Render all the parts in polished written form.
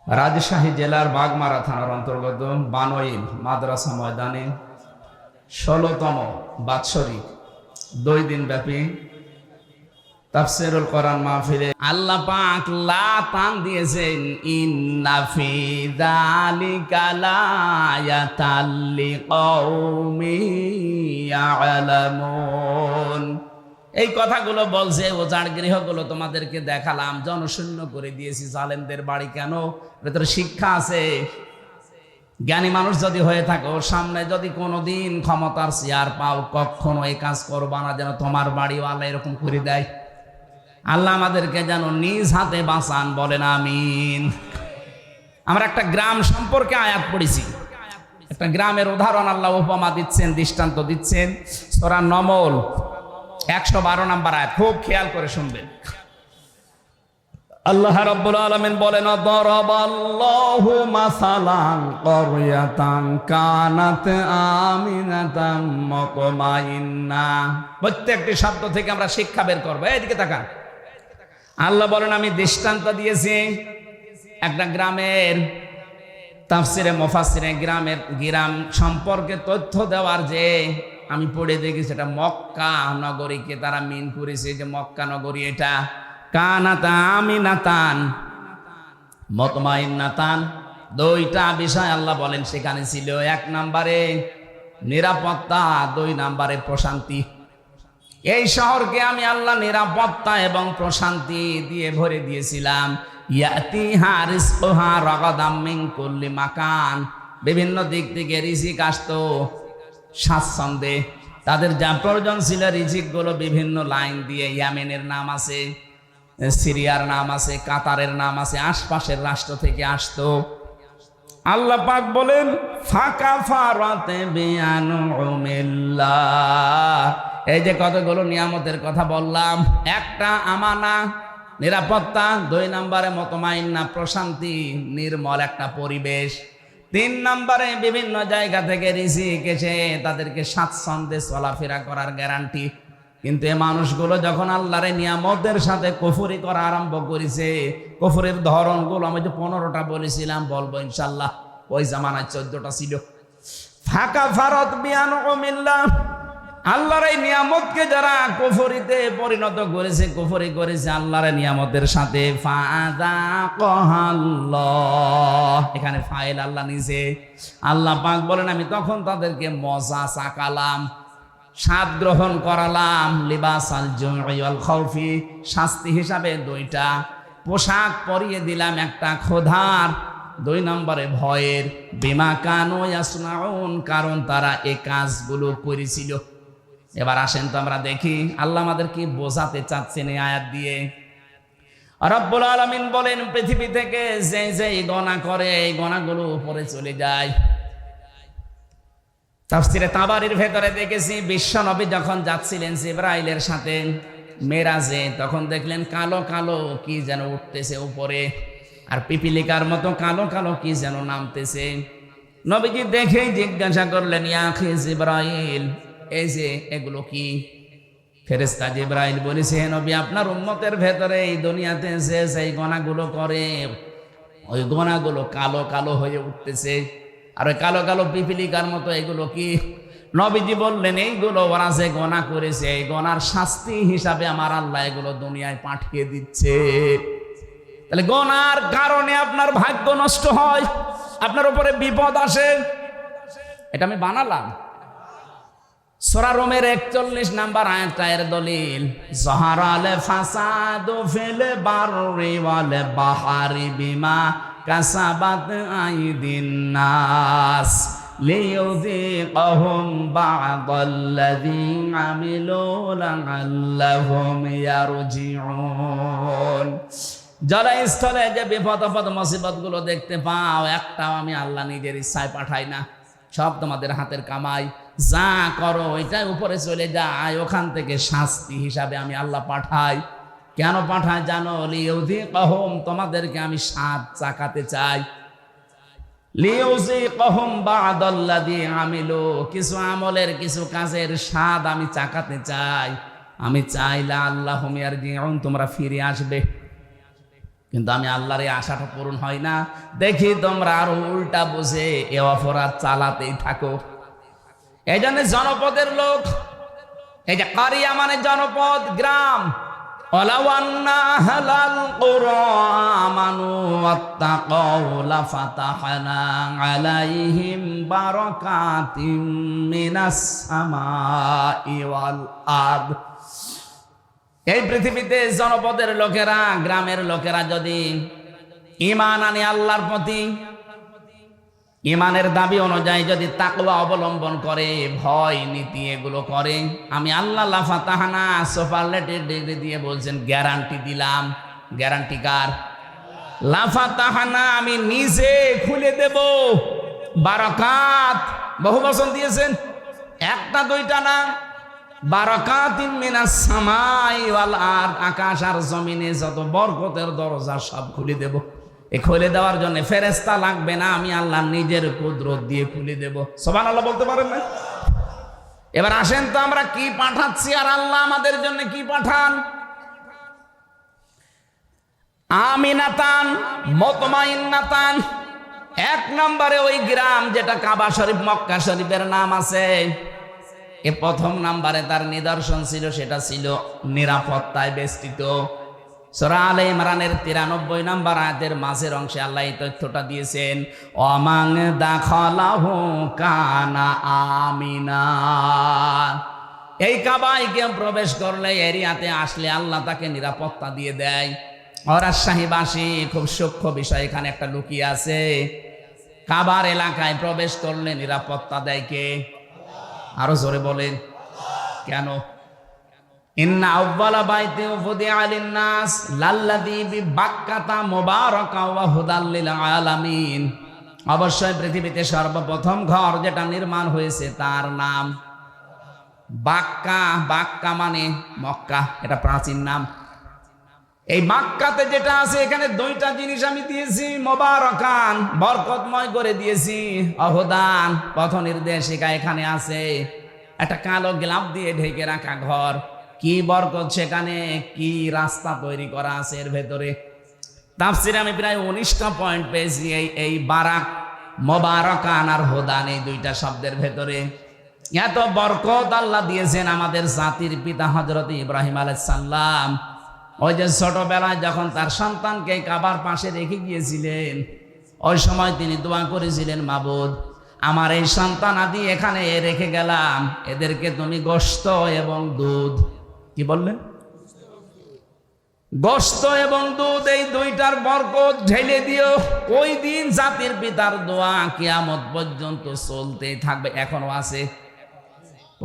রাজশাহী জেলার বাগমারা থানার অন্তর্গত বানইল মাদ্রাসা ময়দানে ১৬তম বাৎসরিক ২ দিন ব্যাপী তাফসীরুল কোরআন মাহফিলে আল্লাহ পাক লাতান দিয়েছেন, ইন্না ফি যালিকা লায়াতাল লিকাউমিন ইয়ালামুন। এই কথাগুলো বলছে, ওজার গৃহগুলো তোমাদেরকে দেখালাম, জনশূন্য করে দিয়েছি। জালেমদের বাড়ি কেন? ভেতরে শিক্ষা আছে। জ্ঞানী মানুষ যদি হয়ে থাকো, সামনে যদি কোনোদিন ক্ষমতার চেয়ার পাও, কখনো এই কাজ করবা না যেন তোমার বাড়িওয়ালা এরকম করে দেয়। আল্লাহ আমাদেরকে যেন নিজ হাতে বাঁচান, বলেন আমিন। আমরা একটা গ্রাম সম্পর্কে আয়াত পড়েছি, একটা গ্রামের উদাহরণ আল্লাহ উপমা দিচ্ছেন, দৃষ্টান্ত দিচ্ছেন। সূরা নমল ১১২ নম্বর আয়াত, খুব খেয়াল করে শুনবেন। আল্লাহ রাব্বুল আলামিন বলেন, দরাবাল্লাহু মাসালান ক্বরয়াতান কানাত আমিনাতান মুতমাইন্না। প্রত্যেকটি শব্দ থেকে আমরা শিক্ষা বের করব। এইদিকে তাকান। আল্লাহ বলেন, আমি দৃষ্টান্ত দিয়েছি একটা গ্রামের। তাফসিরে মুফাসসিরে গ্রাম সম্পর্কে তথ্য দেওয়ার যে আমি পড়ে দেখি, সেটা মক্কা নগরীকে তারা মিন করেছে, যে মক্কা নগরী এটা কানাত আমিনাতান মুতমাইন্নাতান। দুইটা বিষয় আল্লাহ বলেন সেখানে ছিল। ১ নম্বরে নিরাপত্তা, ২ নম্বরে প্রশান্তি। এই শহরকে আমি আল্লাহ নিরাপত্তা এবং প্রশান্তি দিয়ে ভরে দিয়েছিলাম। ইয়াতিহা রিজকুহা রাগাদাম মিন কুল্লি মাকান। বিভিন্ন দিক থেকে রিজিক আসতো স্বাচ্ছন্দ্যে। তাদের যা প্রয়োজন ছিল রিজিকগুলো বিভিন্ন লাইন দিয়ে, ইয়ামেনের নাম আছে, সিরিয়ার নাম আছে, কাতারের নাম আছে, আশপাশের রাষ্ট্র থেকে আসতো। আল্লাহ পাক বলেন, ফাকাফারাতে বিআনউমিল্লাহ। এই যে কতগুলো নিয়ামতের কথা বললাম, একটা আমানা নিরাপত্তা, ২ নম্বরে মুতমাইন্না প্রশান্তি, নির্মল একটা পরিবেশ, ৩ নম্বরে বিভিন্ন জায়গা থেকে রিজিক এসে তাদেরকে স্বাচ্ছন্দ্যে চলাফেরা করার গ্যারান্টি। কিন্তু এই মানুষগুলো যখন আল্লাহর নিয়ামতের সাথে কুফরি করা আরম্ভ করেছে, কুফরের ধরনগুলো আমি যে 15টা বলেছিলাম, বলবো ইনশাআল্লাহ, ওই জামানায় 14টা ছিল। ফাকাফারাত বিআনউমিল্লাহ। আল্লাহর এই নিয়ামতকে যারা কুফরিতে পরিণত করেছে, কুফরি করেছে আল্লাহর নিয়ামতের সাথে, ফাযাকাল্লাহ। এখানে ফাইল আল্লাহ নিজে। আল্লাহ পাক বলেন, আমি তখন তাদেরকে মজা চাকালাম, স্বাদ গ্রহণ করালাম। লিবাসাল জুই ওয়াল খাউফি, শাস্তি হিসাবে 2টা পোশাক পরিয়ে দিলাম, একটা ক্ষুধার, 2 নম্বরে ভয়ের। বিমা কানু ইয়াসনাউন, কারণ তারা এই কাজগুলো করেছিল। এবার আসেন তো আমরা দেখি আল্লাহ আমাদের কি বোঝাতে চাচ্ছেন এই আয়াত দিয়ে। রব্বুল আলামিন বলেন, পৃথিবী থেকে যে যে গুনাহ করে, এই গুনাহগুলো উপরে চলে যায়। তাফসীরে তাবারির ভেতরে দেখেছি, বিশ্ব নবী যখন যাচ্ছিলেন জিবরাইলের সাথে মেরাজে, তখন দেখলেন কালো কালো কি যেন উঠতেছে উপরে, আর পিপিলিকার মতো কালো কালো কি যেন নামতেছে। নবীজি দেখেই জিজ্ঞাসা করলেন, ইয়া আখি জিবরাইল, এই যে এগুলো কি? ফেরেশতা জিবরাইল বলেছে, হে নবী, আপনার উম্মতের ভেতরে এই দুনিয়াতে যে সেই গুনাহগুলো করে, ওই গুনাহগুলো কালো কালো হয়ে উঠতেছে, আর ওই কালো কালো পিপিলিকার মতো এগুলো কি? নবীজি বললেন, এইগুলো ওরা যে গুনাহ করেছে, এই গুনার শাস্তি হিসাবে আমার আল্লাহ এগুলো দুনিয়ায় পাঠিয়ে দিচ্ছে। তাহলে গুনার কারণে আপনার ভাগ্য নষ্ট হয়, আপনার উপরে বিপদ আসে, এটা আমি বানালাম। সূরা রুমের 41 নম্বর আয়াতটা এর দলিল। যাহারাল ফাসাদু ফিল বাররি ওয়াল বাহরি বিমা কাসাবাত আইদিন নাস লিইউযিকাহুম বা'দাল্লাযী আমিলু লা'আল্লাহুম ইয়ারজিউন। জলস্থলে যে বিপদ আপদ মুসিবত গুলো দেখতে পাও, একটাও আমি আল্লাহ নিজের ইচ্ছায় পাঠাই না, সব তোমাদের হাতের কামাই। যা করো এটাই উপরে চলে যায়, ওখান থেকে শাস্তি হিসাবে আমি আল্লাহ পাঠাই। কেন পাঠায় জানো? লিইউযিকাহুম, তোমাদেরকে আমি স্বাদ চাকাতে চাই। লিইউযিকাহুম বা'দাল্লাযী আমিলু, কিছু আমলের কিছু কাজের স্বাদ আমি চাকাতে চাই। আমি চাই লা'আল্লাহুম ইয়ারজিউন, তোমরা ফিরে আসবে। কিন্তু আমি আল্লাহর এই আশাটা পূরণ হয় না দেখি তোমরা আরো উল্টা বুঝে এ অপরাধ চালাতেই থাকো। এই জন্য জনপদের লোক, এই যে কারিয়া মানে জনপদ, গ্রাম, ওয়ালাউ আন্না আহলাল কুরা আমানু ওয়াত্তাকাউ লাফাতাহনা আলাইহিম বারাকাতিম মিনাস সামাই ওয়াল আরদ। এই পৃথিবীতে জনপদের লোকেরা, গ্রামের লোকেরা যদি ঈমান আনে আল্লাহর প্রতি, ঈমানের দাবি অনুযায়ী যদি তাকওয়া অবলম্বন করে, ভয় নীতি এগুলো করে, আমি আল্লাহ লাফাতাহানা সুপারলেটিভ ডিগ্রি দিয়ে বলছেন, গ্যারান্টি দিলাম। গ্যারান্টি কার? লাফাতাহানা, আমি নিজে খুলে দেব বারাকাত। বহু বচন দিয়েছেন, একটা দুইটা না, বারাকাতিন মিনাস সামাই ওয়াল আরদ, আকাশ আর জমিনে যত বরকতের দরজা সব খুলে দেব। এই খুলে দেওয়ার জন্য ফেরেশতা লাগবে না, আমি আল্লাহ নিজের কুদরত দিয়ে খুলে দেব। সুবহানাল্লাহ বলতে পারেন না? এবার আসেন তো আমরা কি পাঠাচ্ছি আর আল্লাহ আমাদের জন্য কি পাঠান। আমিনাতান মুতমাইন্নাতান, এক নম্বরে ওই গ্রাম যেটা কাবা শরীফ মক্কা শরীফের নাম আছে, এ প্রথম নাম্বারে তার নিদর্শন ছিল, সেটা ছিল নিরাপত্তায় বেষ্টিত। সূরা আলে ইমরানের 93 নম্বর আয়াতের মাঝের অংশে আল্লাহ এই তথ্যটা দিয়েছেন, ওয়ামান দাখালাহু কানা আমিনা। এই কাবায় কেউ প্রবেশ করলে, এরিয়াতে আসলে আল্লাহ তাকে নিরাপত্তা দিয়ে দেয়। রাজশাহীবাসী খুব সূক্ষ্ম বিষয় এখানে একটা লুকিয়ে আছে। কাবার এলাকায় প্রবেশ করলে নিরাপত্তা দেয় কে? আরো জোরে বলেন, কেন? ইন্না আউয়ালা বাইতি উফদিআ লিন-নাস লাল্লাযী বিবাক্কাতা মুবারাকা ওয়া হুদাল লিল আলামিন। অবশ্যই পৃথিবীতে সর্বপ্রথম ঘর যেটা নির্মাণ হয়েছে তার নাম বাক্কা। বাক্কা মানে মক্কা, এটা প্রাচীন নাম। এই মক্কাতে যেটা আছে, এখানে দুইটা জিনিস আমি দিয়েছি, মুবারাকান, বরকতময় করে দিয়েছি, অহুদান, পথ নির্দেশিকা এখানে আছে। একটা কালো গ্লাভ দিয়ে ঢেকে রাখা ঘর, কি বরকত সেখানে, কি রাস্তা তৈরি করা আছে এর ভেতরে। তাফসিরে আমি প্রায় 19টা পয়েন্ট পেয়েছি এই বারাক, মুবারাকান আর হুদান, এই দুইটা শব্দের ভেতরে। এত বরকত আল্লাহ দিয়েছেন আমাদের জাতির পিতা হযরত ইব্রাহিম আলাইহিস সালাম। ওই যে ছোটবেলায় যখন তার সন্তানকে কাবার পাশে রেখে গিয়েছিলেন, ওই সময় তিনি দোয়া করেছিলেন, মাবুদ আমার এই সন্তান আদি এখানে রেখে গেলাম, এদেরকে তুমি গোশত এবং দুধ, কি বললেন? গোশত এবং দুধ, এই দুইটার বরকত ঢেলে দিও। ওই দিন জাতির পিতার দোয়া কিয়ামত পর্যন্ত চলতেই থাকবে, এখনো আছে।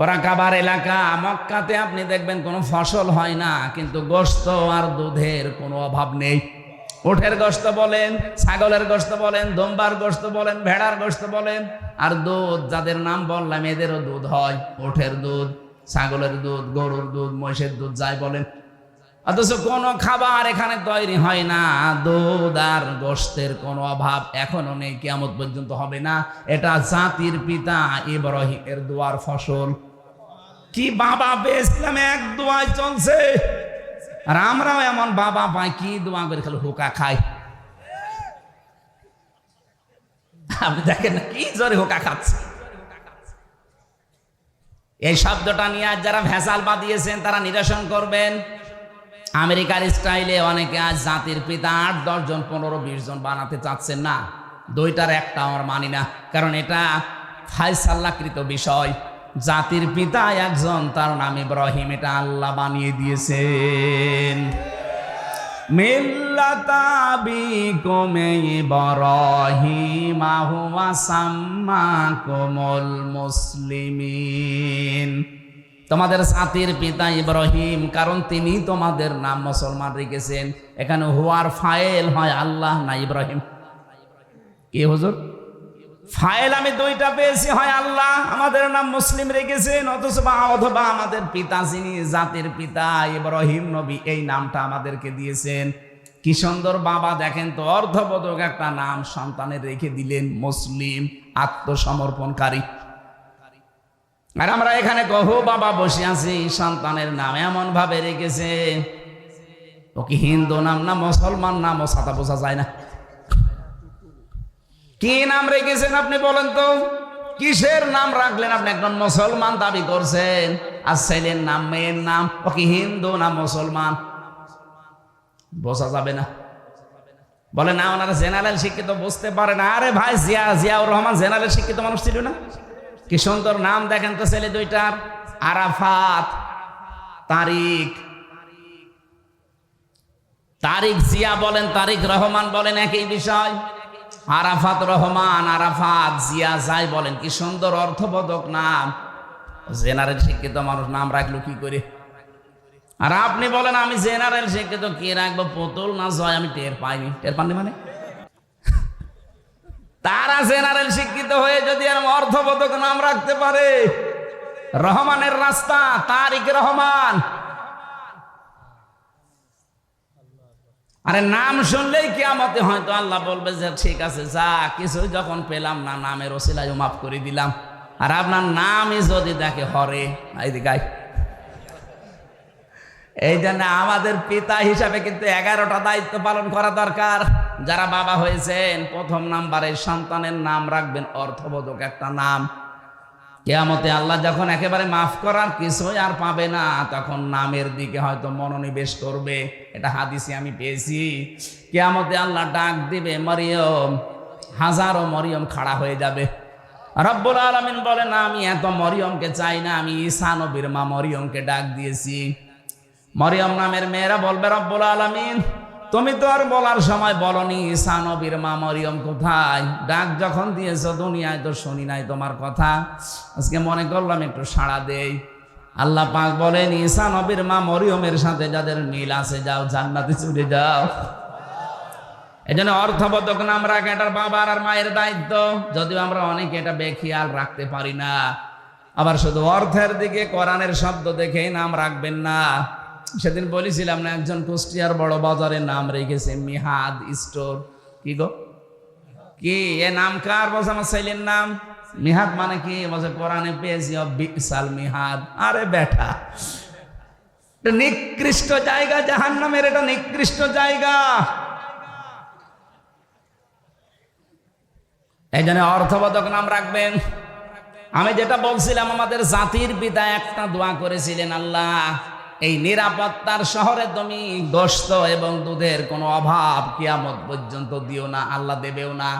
ওরা কাবার এলাকা, মক্কাতে আপনি দেখবেন কোনো ফসল হয় না, কিন্তু গোশত আর দুধের কোনো অভাব নেই। উটের গোশত বলেন, ছাগলের গোশত বলেন, দুম্বার গোশত বলেন, ভেড়ার গোশত বলেন, আর দুধ যাদের নাম বললাম এদেরও দুধ হয়। উটের দুধ, ছাগলের দুধ, গরুর দুধ, মহিষের দুধ, যাই বলেন। অথচ কোনো খাবার এখানে তৈরি হয় না, দুধ আর গোশতের কোনো অভাব এখনো নেই, কিয়ামত পর্যন্ত হবে না। এটা জাতির পিতা ইব্রাহিমের দোয়ার ফসল। কি বাবা পেয়েছিলাম, এক দোয়ায় চলছে। আর আমরাও এমন বাবা পাই, কি দোয়া করে খালি হুকা খাই। আপনি দেখেন না কি জোরে হুকা খাচ্ছে। এই শব্দটা নিয়ে আজ যারা ভেজাল বাদিয়েছেন তারা নিরসন করবেন। আমেরিকার স্টাইলে অনেকে আজ জাতির পিতা 8-10 জন 15-20 জন বানাতে চাচ্ছেন না। দুইটার একটা আমার মানি না, কারণ এটা ফায়সাল্লাকৃত বিষয়। জাতির পিতা একজন, তার নাম ইব্রাহিম, এটা আল্লাহ বানিয়ে দিয়েছেন। মিল্লাতা আবিকুম ইব্রাহিম হুয়া সাম্মাকুমুল মুসলিমিন। তোমাদের জাতির পিতা ইব্রাহিম, কারণ তিনি তোমাদের নাম মুসলমান রেখেছেন। এখানে হুয়ার ফাইল হয় আল্লাহ না ইব্রাহিম। কি হুজুর? ফাইল আমি দুইটা পেয়েছি, হয় আল্লাহ আমাদের নাম মুসলিম রেখেছেন, অথবা আমাদের পিতা যিনি জাতির পিতা ইব্রাহিম নবী, এই নামটা আমাদেরকে দিয়েছেন। কি সুন্দর বাবা, দেখেন তো, অর্থবোধক একটা নাম সন্তানের রেখে দিলেন, মুসলিম, আত্মসমর্পণকারী। আর আমরা এখানে কহু বাবা বসে আছি, সন্তানের নাম এমন ভাবে রেখেছে ও কি হিন্দু নাম না মুসলমান নাম, ও সাদা বোঝা যায় না। কি নাম রেখেছেন আপনি বলেন তো? কিসের নাম রাখলেন আপনি? একজন মুসলমান দাবি করছেন, আর ছেলের নাম মেয়ের নাম ও কি হিন্দু না মুসলমান, বোঝা যাবে না। বলে না ওনারা জেনারেল শিক্ষিত, বুঝতে পারে না। আরে ভাই, জিয়াউর রহমান জেনারেল শিক্ষিত মানুষ ছিল না? কি সুন্দর নাম দেখেন তো ছেলে দুইটার, আরাফাত, তারিক। তারিক জিয়া বলেন, তারিক রহমান বলেন, একই বিষয়। আরাফাত রহমান, আরাফাত জিয়া যাই বলেন, কি সুন্দর অর্থবোধক নাম। জেনারেল শিক্ষিত মানুষ নাম রাখলো কি করে? আর আপনি বলেন আমি জেনারেল শিক্ষিত, কি রাখবো, পুতুল না জয়, আমি টের পাইনি। টের পাননি মানে? তারা জেনারেল শিক্ষিত হয়ে যদি এরকম অর্থবোধক নাম রাখতে পারে, রহমানের রাস্তা, তারিক রহমান। আরে নাম শুনলেই কিয়ামতে হয়তো আল্লাহ বলবে যে ঠিক আছে, যা কিছু যখন পেলাম না, নামের ওসিলায় মাফ করে দিলাম। আর আপনার নামই যদি দেখে হরে, এই এই জন্য আমাদের পিতা হিসাবে কিন্তু 11টা দায়িত্ব পালন করা দরকার। যারা বাবা হয়েছেন, প্রথম নাম্বারে সন্তানের নাম রাখবেন অর্থবোধক একটা নাম। কিয়ামতে আল্লাহ যখন একেবারে মাফ করার কিছুই আর পাবে না, তখন নামের দিকে হয়তো মনোনিবেশ করবে। এটা হাদিসে আমি পেয়েছি। কিয়ামতে আল্লাহ ডাক দিবে মরিয়ম, হাজারো মরিয়ম খাড়া হয়ে যাবে। রব্বুল আলামিন বলেন আমি এত মরিয়মকে চাই না, আমি ঈসা নবীর মা মরিয়মকে ডাক দিয়েছি। মরিয়ম নামের মেয়েরা বলবে রব্বুল আলামিন তুমি তো আর বলার সময় বলনি ঈসা নবীর মা মরিয়ম কোথায়? ডাক যখন দিয়েছো দুনিয়ায় তো শুনি নাই তোমার কথা, আজকে মনে করলাম একটু সাড়া দেই। আল্লাহ পাক বলেন ঈসা নবীর মা মরিয়মের সাথে যাদের মিল আছে যাও জান্নাতে চলে যাও। এই জন্য অর্থবোধক নাম রাখা এটার বাবার আর মায়ের দায়িত্ব। যদিও আমরা অনেকে এটা বেখেয়াল রাখতে পারি না। আবার শুধু অর্থের দিকে কোরআনের শব্দ দেখেই নাম রাখবেন না। সেদিন বলেছিলাম না, একজন কুষ্টিয়ার বড় বাজারের নাম রেখেছে মিহাদ স্টোর। কি গো, কি এ নাম কার? বলছে আমার ছেলের নাম। মিহাদ মানে কি? বলছে কোরআনে পেয়েছি বিসাল মিহাদ। আরে বেটা, নিকৃষ্ট জায়গা, জাহান্নামের এটা নিকৃষ্ট জায়গা। এই জন্য অর্থবোধক নাম রাখবেন। আমি যেটা বলছিলাম, আমাদের জাতির পিতা একটা দোয়া করেছিলেন, আল্লাহ এই নিরাপত্তার শহরে তুমি গোশত এবং দুধের কোনো অভাব কিয়ামত পর্যন্ত দিও না, আল্লাহ দেবেও না।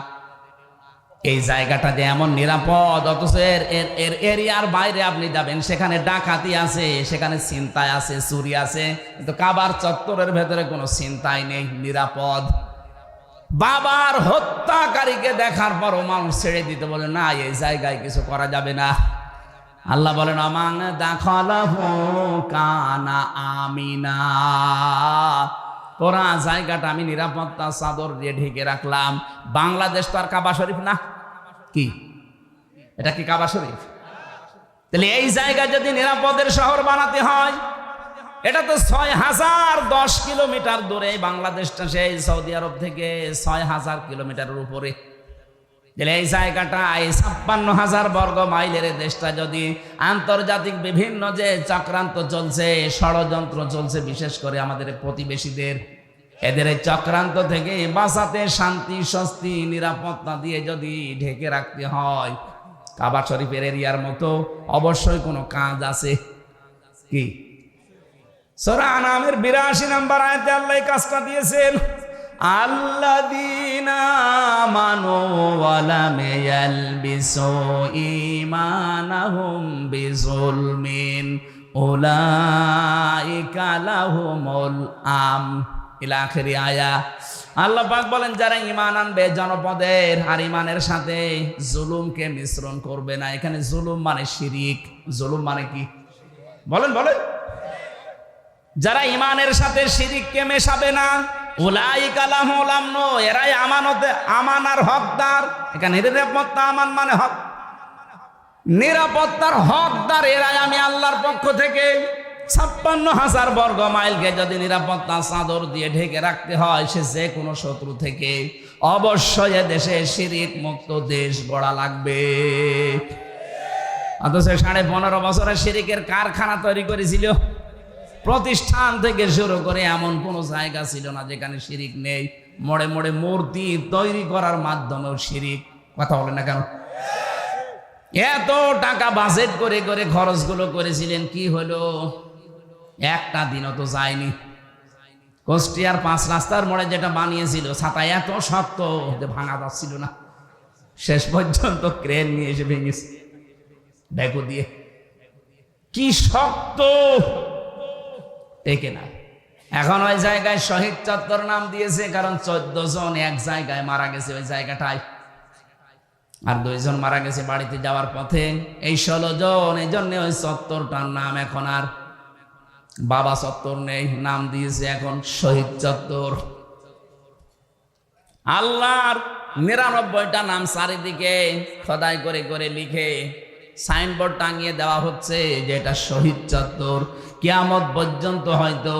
এই জায়গাটা যে এমন নিরাপদ, অথচ এর এরিয়ার বাইরে আপনি যাবেন, সেখানে ডাকাতি আছে, সেখানে ছিনতাই আছে, চুরি আছে, কিন্তু কাবার চত্বরের ভেতরে কোনো ছিনতাই নেই, নিরাপদ। বাবার হত্যাকারীকে দেখার পরও মানুষ ছেড়ে দিতে বলে না, এই জায়গায় কিছু করা যাবে না। আল্লাহ বলেন আমান দাখালাহু কানা আমিনা, পুরা জায়গাটা আমি নিরাপত্তা চাদর দিয়ে ঢেকে রাখলাম। বাংলাদেশ তো আর কাবা শরীফ না, কি এটা কি কাবা শরীফ? তাহলে এই জায়গায় যদি নিরাপদের শহর বানাতে হয়, এটা তো 6010 কিলোমিটার দূরে। বাংলাদেশটা সেই সৌদি আরব থেকে 6000 কিলোমিটারের উপরে। এই জায়গাটা এই 56,000 বর্গ মাইলের দেশটা যদি আন্তর্জাতিক বিভিন্ন যে চক্রান্ত চলছে, ষড়যন্ত্র চলছে, বিশেষ করে আমাদের প্রতিবেশীদের, এদের এই চক্রান্ত থেকে বাঁচাতে শান্তি, স্বস্তি, নিরাপত্তা দিয়ে যদি ঢেকে রাখতে হয়, কাবা শরীফের এরিয়ার মতো অবশ্যই কোনো কাজ আছে। কি সূরা আনামের 82 নম্বর আয়াতে আল্লাহ এই কাজটা দিয়েছেন, আল্লাযীনা আমানু ওয়া লাম ইয়ালবিসু ঈমানাহুম বিযুলমিন উলাইকা লাহুমুল আমন ইলা আখিরি আয়া। আল্লাহ পাক বলেন যারা ঈমান আনবে জনপদের, আর ঈমানের সাথে জুলুমকে মিশ্রণ করবে না। এখানে জুলুম মানে শিরিক। জুলুম মানে কি বলেন? বলেন, যারা ঈমানের সাথে শিরিককে মেশাবে না, উলাইকা লাহুমুল আমন, এরাই আমানতে, আমানার হকদার। এখানে নিরাপত্তা, আমান মানে হক, নিরাপত্তার হকদার এরাই আমি আল্লাহর পক্ষ থেকে। 56,000 বর্গ মাইলকে যদি নিরাপত্তা চাদর দিয়ে ঢেকে রাখতে হয়, সে যে কোনো শত্রু থেকে, অবশ্যই দেশে শিরিক মুক্ত দেশ গড়া লাগবে। অথচ 15.5 বছরে শিরিকের কারখানা তৈরি করেছিল। প্রতিষ্ঠান থেকে শুরু করে এমন কোনো জায়গা ছিল না যেখানে শিরিক নেই। মোড়ে মোড়ে মূর্তি তৈরি করার মাধ্যমেও শিরিক। কথা বলে না কেন? এত টাকা বাজেট করে করে খরচগুলো করেছিলেন, কি হলো? একটা দিনও তো যায়নি। কুষ্টিয়ার 5 রাস্তার মোড়ে যেটা বানিয়েছিল, ছাতা এত শক্ত যে ভাঙা যাচ্ছিল না। শেষ পর্যন্ত ক্রেন নিয়ে এসে ভেঙেছে ব্যাগো দিয়ে। কি শক্ত! একে না, এখন ওই জায়গায় শহীদ চত্বর নাম দিয়েছে, কারণ 14 জন এক জায়গায় মারা গেছে ওই জায়গাটায়, আর 2 জন মারা গেছে বাড়িতে যাওয়ার পথে। এই 16 জন, এই জন্য ওই চত্বরটার নাম এখন আর বাবা চত্বর নেই, নাম দিয়েছে এখন শহীদ চত্বর। আল্লাহর 99টা নাম চারিদিকে খোদাই করে করে লিখে সাইনবোর্ড টাঙিয়ে দেওয়া হচ্ছে যে এটা শহীদ চত্বর। কিয়ামত পর্যন্ত হয়তো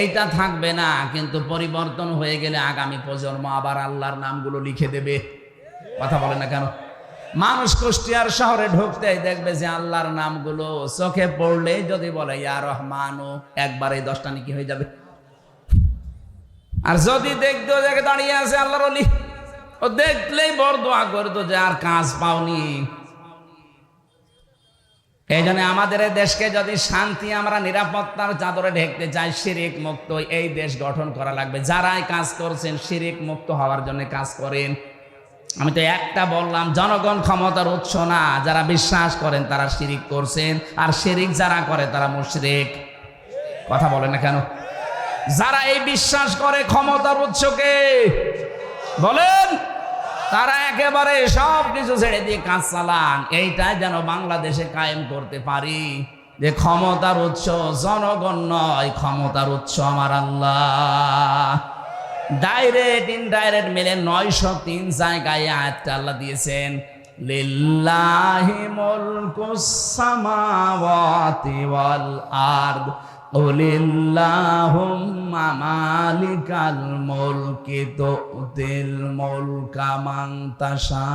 এইটা থাকবে না, কিন্তু পরিবর্তন হয়ে গেলে আগামী প্রজন্ম আবার আল্লাহর নামগুলো লিখে দেবে। কথা বলে না কেন? মানুষ কুষ্টিয়ার শহরে ঢুকতেই দেখবে যে আল্লাহর নামগুলো চোখে পড়লেই যদি বলে ইয়া রহমানও, একবারে 10টা নাকি হয়ে যাবে। আর যদি দেখতো জায়গায় দাঁড়িয়ে আছে আল্লাহর ওলি, ও দেখলেই বড় দোয়া করতো যে আর কাজ পাওনি। এই জন্য আমাদের এই দেশকে যদি শান্তি, আমরা নিরাপত্তার চাদরে ঢেকতে চাই, শিরিক মুক্ত এই দেশ গঠন করা লাগবে। যারাই কাজ করছেন শিরিক মুক্ত হওয়ার জন্য কাজ করেন। আমি তো একটা বললাম, জনগণ ক্ষমতার উৎস না। যারা বিশ্বাস করেন তারা শিরিক করছেন, আর শিরিক যারা করে তারা মুশরিক। কথা বলে না কেন? যারা এই বিশ্বাস করে ক্ষমতার উৎসকে বলেন, তারা একেবারে সব কিছু ছেড়ে দিয়ে কাজ চালান। এইটাই যেন বাংলাদেশে কায়েম করতে পারি যে ক্ষমতার উৎস জনগণ নয়, ক্ষমতার উৎস আমার আল্লাহ। ডাইরেক্ট ইনডাইরেক্ট মিলে 903 জায়গায় আয়াতটা আল্লাহ দিয়েছেন, লিল্লাহি মুলকুস সামাওয়াতি ওয়াল আরদ কুলিল্লাহুম্মা মালিকাল মুলকি তুতিল মুলকা মান তাশা।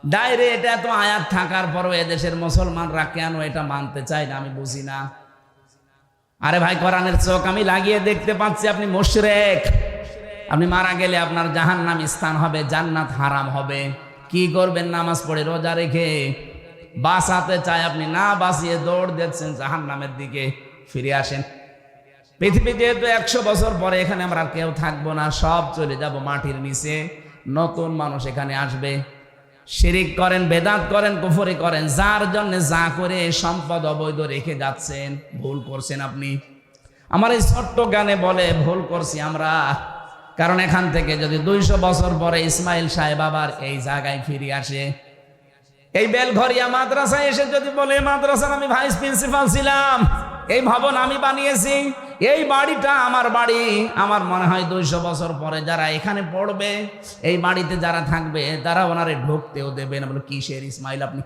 ডাইরেক্ট এত আয়াত থাকার পরও এদেশের মুসলমানরা কেন এটা মানতে চায় না আমি বুঝি না। আরে ভাই, কোরআনের চোখ আমি লাগিয়ে দেখতে পাচ্ছি আপনি মুশরিক। আপনি মারা গেলে আপনার জাহান্নামী স্থান হবে, জান্নাত হারাম হবে। কি করবেন? নামাজ পড়ে রোজা রেখে বাঁচাতে চায়, আপনি না বাঁচিয়ে দৌড় দিচ্ছেন জাহান্নামের দিকে। ফিরে আসেন। পৃথিবী যেহেতু 100 বছর পরে এখানে আমরা কেউ থাকবো না, সব চলে যাব মাটির নিচে। নতুন মানুষ এখানে আসবে। শিরিক করেন, বেদাত করেন, কুফরি করেন, যার জন্য যা করে সম্পদ অবৈধ রেখে যাচ্ছেন, ভুল করছেন আপনি। আমার এই ছোট্ট গানে বলে ভুল করছি আমরা, কারণ এখান থেকে যদি 200 বছর পরে ইসমাইল সাহেব আবার এই জায়গায় ফিরে আসে, এই বেলঘরিয়া মাদ্রাসায় এসে যদি বলে মাদ্রাসার আমি ভাইস প্রিন্সিপাল ছিলাম, এই ভবন আমি বানিয়েছি, এই বাড়িটা আমার বাড়ি, আমার মনে হয় 200 বছর পরে যারা এখানে পড়বে, এই বাড়িতে যারা থাকবে, তারা ওনারে ঢুকতেও দেবে না। বলে কিসের ইসমাইল আপনি?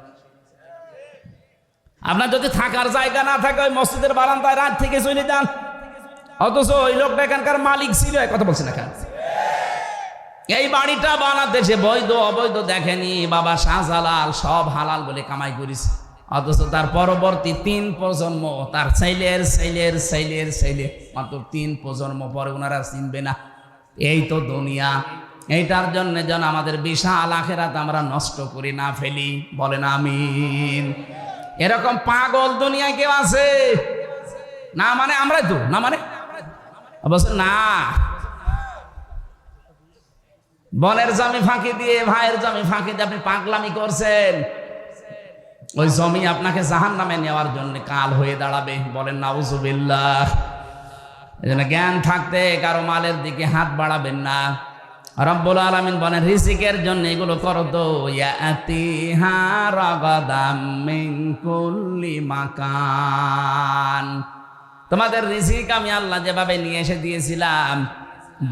আপনার যদি থাকার জায়গা না থাকে ওই মসজিদের বারান্দায় রাত থেকে চলে যান, অথচ ওই লোকটা এখানকার মালিক ছিল। কথা বলছি না কেন? এই বাড়িটা বানাতেছে বৈধ অবৈধ দেখেনি, বাবা শাহজালাল সব হালাল বলে কামাই করেছে, অথচ তার পরবর্তী 3 প্রজন্ম, তার ছেলের ছেলের ছেলের ছেলে, মাত্র 3 প্রজন্ম পরে ওনারা চিনবে না। এই তো দুনিয়া। এইটার জন্য যেন আমাদের বিশাল আখিরাত আমরা নষ্ট করি না ফেলি। বলেন আমিন। এরকম পাগল দুনিয়ায় কেউ আছে না? মানে আমরাই তো না, মানে অবশ্য না। বোনের জমি ফাঁকি দিয়ে, ভাইয়ের জমি ফাঁকি দিয়ে আপনি পাগলামি করছেন। ওই জমি আপনাকে জাহান্নামে নেওয়ার জন্য কাল হয়ে দাঁড়াবে। বলেন নাউজুবিল্লাহ। এজন্য জ্ঞান থাকতে কারো মালের দিকে হাত বাড়াবেন না। রব্বুল আলামিন বলেন রিজিকের জন্য এগুলো করো তো, ইয়াতিহা রাগাদাম মিন কুল্লি মাকান। তোমাদের রিজিক আমি আল্লাহ যেভাবে নিয়ে এসে দিয়েছিলাম,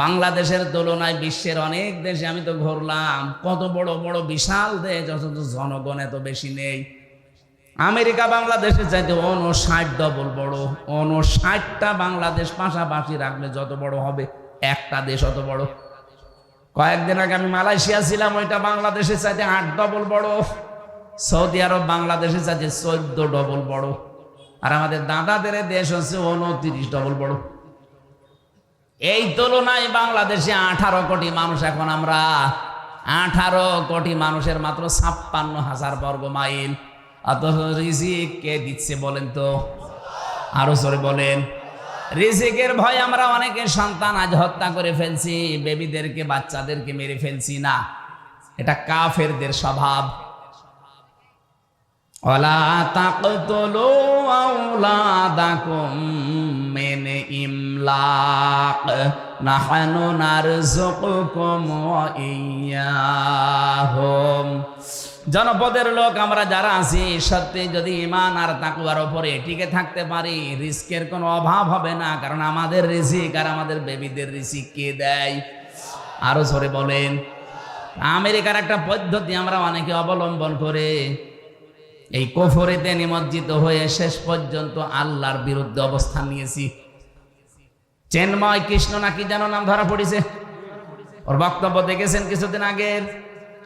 বাংলাদেশের তুলনায় বিশ্বের অনেক দেশে আমি তো ঘুরলাম, কত বড় বড় বিশাল দেশ, অথচ জনগণ এত বেশি নেই। আমেরিকা বাংলাদেশের চাইতে 59 ডবল বড়। 59টা বাংলাদেশ পাশাপাশি রাখলে যত বড় হবে একটা দেশ অত বড়। কয়েকদিন আগে আমি মালয়েশিয়া ছিলাম, ওইটা বাংলাদেশের চাইতে 8 ডবল বড়। সৌদি আরব বাংলাদেশের চাইতে 14 ডবল বড়। আর আমাদের দাদাদের দেশ হচ্ছে 29 ডবল বড়। এই তুলনায় বাংলাদেশে 18 কোটি মানুষ, এখন আমরা 18 কোটি মানুষের মাত্র 56,000 বর্গ মাইল। অথচ রিজিক কে দিচ্ছে বলেন তো? আরো জোরে বলেন। রিজিকের ভয় আমরা অনেকে সন্তান আজ হত্যা করে ফেলছি, বেবিদেরকে বাচ্চাদেরকে মেরে ফেলছি না, এটা কাফেরদের স্বভাব। ওয়ালা তাকতুলু আওলাদাকুম মিন ইমলাক নাহনু নারযুকুকুম ওয়া ইয়্যাহুম। জনপদের লোক আমরা যারা আছি, সত্যি যদি ঈমান আর তাকওয়ার উপরে টিকে থাকতে পারি, রিজিকের কোনো অভাব হবে না। কারণ আমাদের রিজিক আর আমাদের বেবিদের রিজিক কে দেয়? আরো জোরে বলেন। আমেরিকার একটা পদ্ধতি আমরা অনেকে অবলম্বন করে এই কুফরিতে নিমজ্জিত হয়ে শেষ পর্যন্ত আল্লাহর বিরুদ্ধে অবস্থান নিয়েছি। চেন্ময় কৃষ্ণ নাকি যেন নাম ধরা পড়েছে, ওর বক্তব্য দেখেছেন কিছুদিন আগে।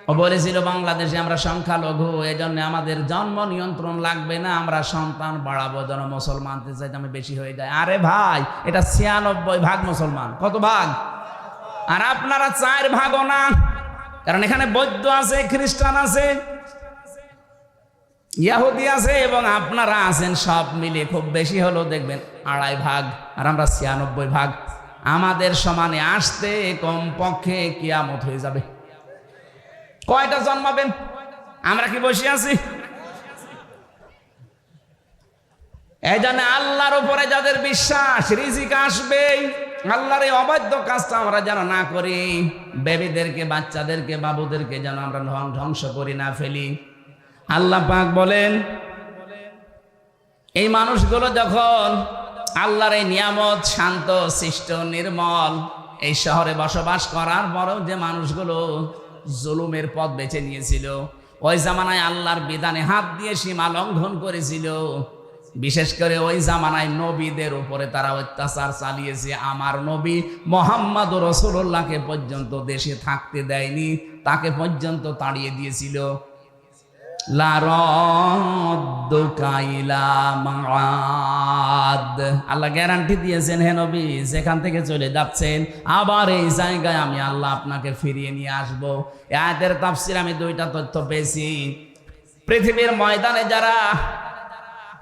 ও বলেছিল বাংলাদেশে আমরা সংখ্যালঘু, এজন্য আমাদের জন্ম নিয়ন্ত্রণ লাগবে না, আমরা সন্তান বাড়াবো যেন মুসলমানদের চাইতে আমি বেশি হয়ে যায়। আরে ভাই, এটা 96% মুসলমান। কত ভাগ? আর আপনারা 4 ভাগও না, কারণ এখানে বৌদ্ধ আছে, খ্রিস্টান আছে, ইহুদি আছে এবং আপনারা আছেন, সব মিলে খুব বেশি হলেও দেখবেন 2.5 ভাগ, আর আমরা 96 ভাগ। আমাদের সমানে আসতে কমপক্ষে কিয়ামত হয়ে যাবে। কয়টা জন্মাবেন? আমরা কি বসে আছি? এই জন্য আল্লাহর উপরে যাদের বিশ্বাস, রিজিক আসবেই। আল্লাহর এই অবাধ্য কাজটা আমরা যেন না করি, বেবিদেরকে, বাচ্চাদেরকে, বাবুদেরকে যেন আমরা ধ্বংস করি না ফেলি। আল্লাহ পাক বলেন, এই মানুষগুলো যখন আল্লাহর এই নিয়ামত, শান্ত, শিষ্ট, নির্মল এই শহরে বসবাস করার পরেও যে মানুষগুলো জুলুমের পথ বেছে নিয়েছিল, ওই জামানায় আল্লাহর বিধানে হাত দিয়ে সীমা লঙ্ঘন করেছিল, বিশেষ করে ওই জামানায় নবীদের উপরে তারা অত্যাচার চালিয়েছে। আমার নবী মুহাম্মদ রাসূলুল্লাহকে পর্যন্ত দেশে থাকতে দেয়নি, তাকে পর্যন্ত তাড়িয়ে দিয়েছিল। আল্লাহ গ্যারান্টি দিয়েছেন, হে নবী, যেখান থেকে চলে যাচ্ছেন আবার এই জায়গায় আমি আল্লাহ আপনাকে ফিরিয়ে নিয়ে আসবো। এই আয়াতের তাফসীর আমি 2টা তথ্য পেয়েছি। পৃথিবীর ময়দানে যারা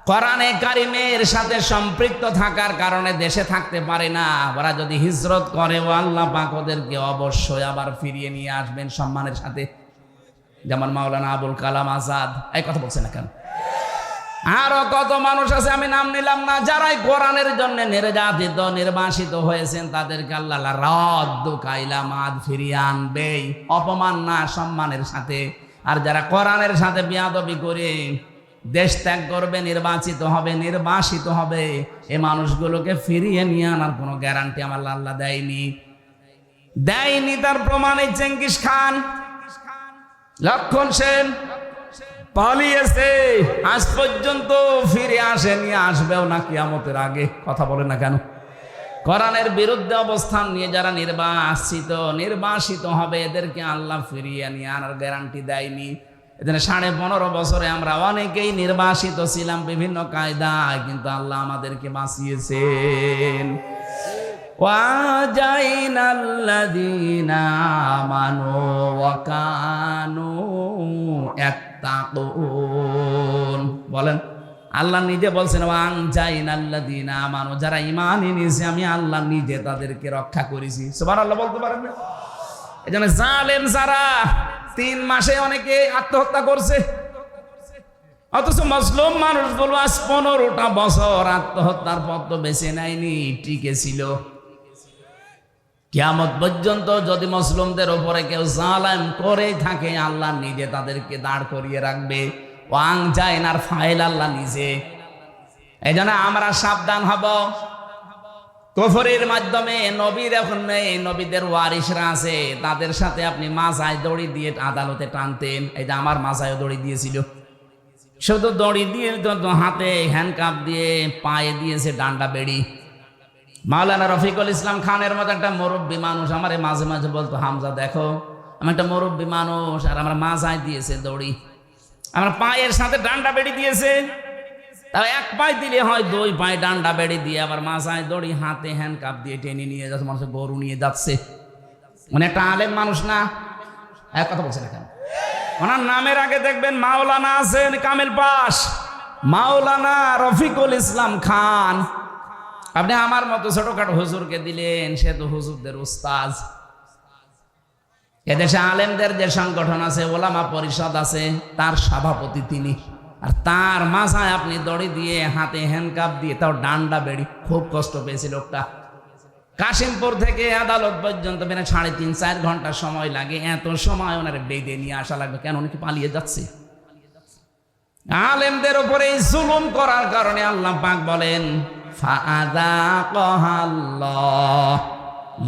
কোরআনে কারিমের সাথে সম্পৃক্ত থাকার কারণে দেশে থাকতে পারে না, ওরা যদি হিজরত করে, ও আল্লাহ পাক ওদেরকে অবশ্যই আবার ফিরিয়ে নিয়ে আসবেন সম্মানের সাথে। যেমন মাওলানা আবুল কালাম আজাদ, এই কথা বলছে না কেন? আরো কত মানুষ আছে, আমি নাম নিলাম না, যারাই কোরআনের জন্য নির্যাতিত, নির্বাসিত হয়েছেন, তাদেরকে আল্লাহ রাদ্দু কাইলা মাদ ফিরিয়ে আনবেই, অপমান না, সম্মানের সাথে। আর যারা কোরআনের সাথে বিয়াদবি করে দেশ ত্যাগ করবে, নির্বাচিত হবে, নির্বাসিত হবে, এই মানুষগুলোকে ফিরিয়ে নিয়ে আনার কোনো গ্যারান্টি আমার আল্লাহ দেয়নি। তার প্রমাণে চেঙ্গিস খান, লক্ষণ সেন পালিয়েছে, আজ পর্যন্ত ফিরে আসেনি, আসবেও না কিয়ামতের আগে। কথা বলে না কেন? কোরআনের বিরুদ্ধে অবস্থান নিয়ে যারা নির্বাসিত হবে, এদেরকে আল্লাহ ফিরিয়ে নিয়ে আনার গ্যারান্টি দেয়নি। এখানে 15.5 বছরে আমরা অনেকেই নির্বাসিত ছিলাম বিভিন্ন কায়দায়, কিন্তু আল্লাহ আমাদেরকে বাঁচিয়েছেন। ওয়াজাইনাল্লাযীনা আমানু ওয়া কানু ইয়াত্তাকুন। বলেন, আল্লাহ নিজে বলছেন, ওয়াজাইনাল্লাযীনা আমানু, যারা ঈমান এনেছে আমি আল্লাহ নিজে তাদেরকে রক্ষা করেছি। সুবহানাল্লাহ বলতে পারেন না? এজন্য জালেম যারা 3 মাসে অনেকে আত্মহত্যা করছে, অথচ মুসলিম মানুষগুলো আজ 15টা বছর আত্মহত্যার পথ তো বেছে নেয়নি, টিকে ছিল। কিয়ামত পর্যন্ত যদি মুসলিমদের উপরে কেউ জালেম করেই থাকে, আল্লাহ নিজে তাদেরকে দাঁড় করিয়ে রাখবে। ওয়াং জাইনার ফাইল আল্লাহ নিজে। এই জন্য আমরা সাবধান হব। কুফরের মাধ্যমে নবীর এখন নেই, নবীদের ওয়ারিসরা আছে, তাদের সাথে আপনি মাজায় দড়ি দিয়ে আদালতে টানতেন। এই যে আমার মাজায় দড়ি দিয়েছিল, শুধু দড়ি দিয়ে, হাতে হ্যান্ডকাপ দিয়ে, পায়ে দিয়েছে ডান্ডা বেড়ি। মাওলানা রফিকুল ইসলাম খানের মতো একটা মুরব্বী মানুষ আমার মাঝে মাঝে বলতো, হামজা দেখো, আমি একটা মুরব্বী মানুষ, আর আমার মাজায় দিয়েছে দড়ি, আমার পায়ের সাথে ডান্ডা বেড়ি দিয়েছে। তাও এক পায়ে দিলে হয়, দুই পায়ে ডান্ডা বেড়ে দিয়ে আবার মাথায় দড়ি, হাতে হ্যান্ডকাপ দিয়ে টেনে নিয়ে যাচ্ছে, মানুষ গরু নিয়ে যাচ্ছে। মানে একটা আলেম মানুষ না, এক কথা বলছে না কেন? ওনার নামের আগে দেখবেন মাওলানা আছেন, কামেল পাশ, মাওলানা রফিকুল ইসলাম খান। আপনি আমার মতো ছোটখাটো হুজুরকে দিলেন, সে তো হুজুরদের উস্তাজ। এদেশে আলেমদের যে সংগঠন আছে, ওলামা পরিষদ আছে, তার সভাপতি তিনি। আর তার মাথায় আপনি দড়ি দিয়ে, হাতে হ্যান্ডকাপ দিয়ে, তাও ডান্ডা বেড়ি, খুব কষ্ট পেয়েছে লোকটা। কাশিমপুর থেকে আদালত পর্যন্ত বেনা 3.5-4 ঘন্টা সময় লাগে। এত সময় ওনার বেঁধে নিয়ে আসা লাগবে কেন? উনি কি পালিয়ে যাচ্ছে? আলেমদের উপরে এই জুলুম করার কারণে আল্লাহ পাক বলেন, ফাআযাকাল্লাহ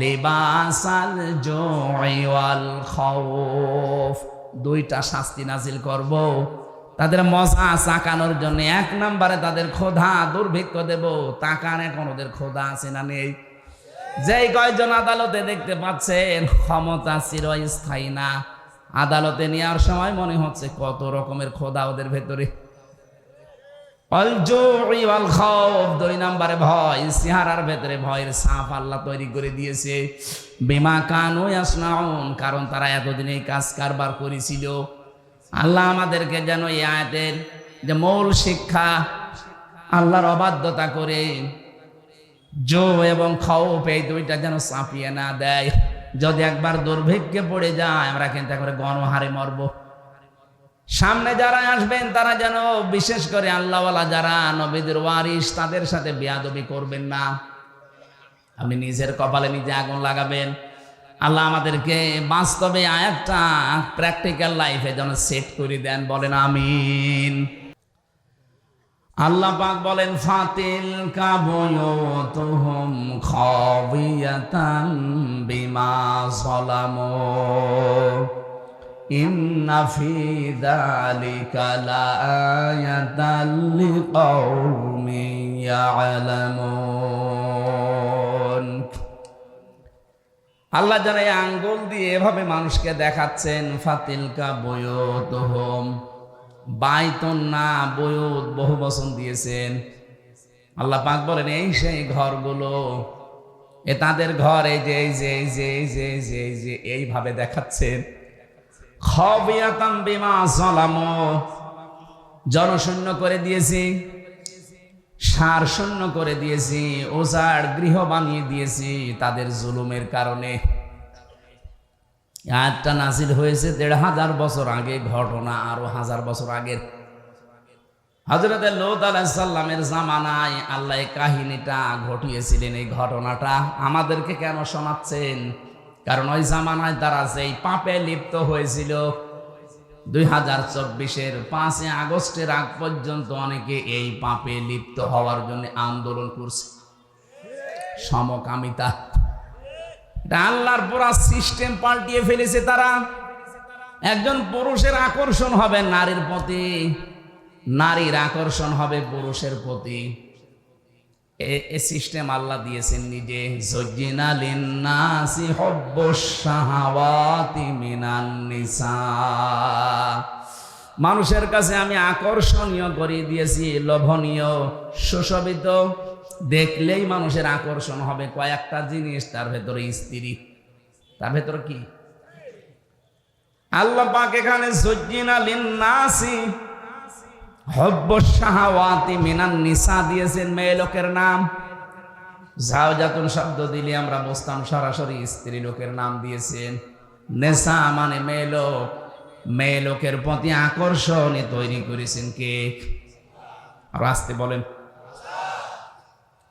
লিবাসাল জুই ওয়াল খাউফ, দুইটা শাস্তি নাজিল করব তাদের মজা চাকানোর জন্য। 1 নম্বরে তাদের ক্ষুধা দুর্ভিক্ষ দেব। তাকান এখন ওদের ক্ষুধা আছে না নেই? যেই কয়জন আদালতে দেখতে পাচ্ছেন ক্ষমতা চিরস্থায়ী না, আদালতে নেওয়ার সময় মনে হচ্ছে কত রকমের ক্ষুধা ওদের ভেতরে। আল জুই ওয়াল খাউফ, 2 নম্বরে ভয়, চেহারার ভেতরে ভয়ের ছাপ আল্লাহ তৈরি করে দিয়েছে। বিমা কানু ইয়াসনাউন, কারণ তারা এতদিন এই কাজ কারবার করেছিল। আল্লাহ আমাদেরকে যেন এই আয়াতের যে মূল শিক্ষা, আল্লাহর অবাধ্যতা করে জো এবং খাউফ, এই দুইটা যেন চাপিয়ে না দেয়। যদি একবার দুর্ভিক্ষে পড়ে যায়, আমরা কিন্তু করে গণহারে মরব। সামনে যারা আসবেন তারা যেন বিশেষ করে আল্লাহওয়ালা যারা নবীদের ওয়ারিস, তাদের সাথে বেয়াদবি করবেন না। আপনি নিজের কপালে নিজে আগুন লাগাবেন। আল্লাহ আমাদেরকে বাস্তবে আয়াতটা প্র্যাকটিক্যাল লাইফে যেন সেট করে দেন, বলেন আমিন। আল্লাহ পাক বলেন, ফাতিল কাবুয়ুতুহুম খাবিয়াতান বিমা যালামু ইন্না ফি যালিকা লাআয়াতান লিকাউমিন ইয়ালামুন। আল্লাহ যারা আঙ্গুল দিয়ে এভাবে মানুষকে দেখাচ্ছেন, ফাতিলকা বুয়ুতুহুম, বাইতুন না বুয়ুত, বহু বচন দিয়েছেন। আল্লাহ পাক বলেন, এই সেই ঘরগুলো, এ তাদের ঘর, এই যে এই যে এই যে এই যে এই যে এই যে এইভাবে দেখাচ্ছেন। খাবিয়াতাম বিমা যালামু, জনশূন্য করে দিয়েছি, সার শূন্য করে দিয়েছি, ওজাড় গৃহ বানিয়ে দিয়েছি তাদের জুলুমের কারণে। আয়াতটা নাজিল হয়েছে 1500 বছর আগে, ঘটনা আরো 1000 বছর আগের। হযরত লূত আলাইহিস সালামের জামানায় আল্লাহ এই কাহিনীটা ঘটিয়েছিলেন। এই ঘটনাটা আমাদেরকে কেন শোনাচ্ছেন? কারণ ওই জামানায় তারা যেই পাপে লিপ্ত হয়েছিল, 2024-এর 5 আগস্টের আগ পর্যন্ত অনেকে এই পাপে লিপ্ত হওয়ার জন্য আন্দোলন করছে। সমকামিতা, আল্লাহর পুরা সিস্টেম পাল্টিয়ে ফেলেছে তারা। একজন পুরুষের আকর্ষণ হবে নারীর প্রতি, নারীর আকর্ষণ হবে পুরুষের প্রতি। এ সিস্টেম আল্লাহ দিয়েছেন নিজে। যুজ্জিনা লিন্নাসি হুব্বুশ শাহাওয়াতি মিনান নিসা, মানুষের কাছে আমি আকর্ষণীয় করে দিয়েছি, লোভনীয়, সুশোভিত, দেখলেই মানুষের আকর্ষণ হবে কয়েকটা জিনিস। তার ভেতরে স্ত্রী, তার ভেতরে কি? আল্লাহ পাক এখানে যুজ্জিনা লিন্নাসি হুব্বুশ শাহাওয়াতি মিনান নিসা দিয়েছেন, মেয়ে লোকের নাম। জাওজাতুন শব্দ দিলে আমরা বুঝতাম সরাসরি স্ত্রী লোকের নাম দিয়েছেন। নেসা মানে মেয়ে লোক, মেয়ে লোকের প্রতি আকর্ষণ তৈরি করেছেন কে? আর আসতে বলেন।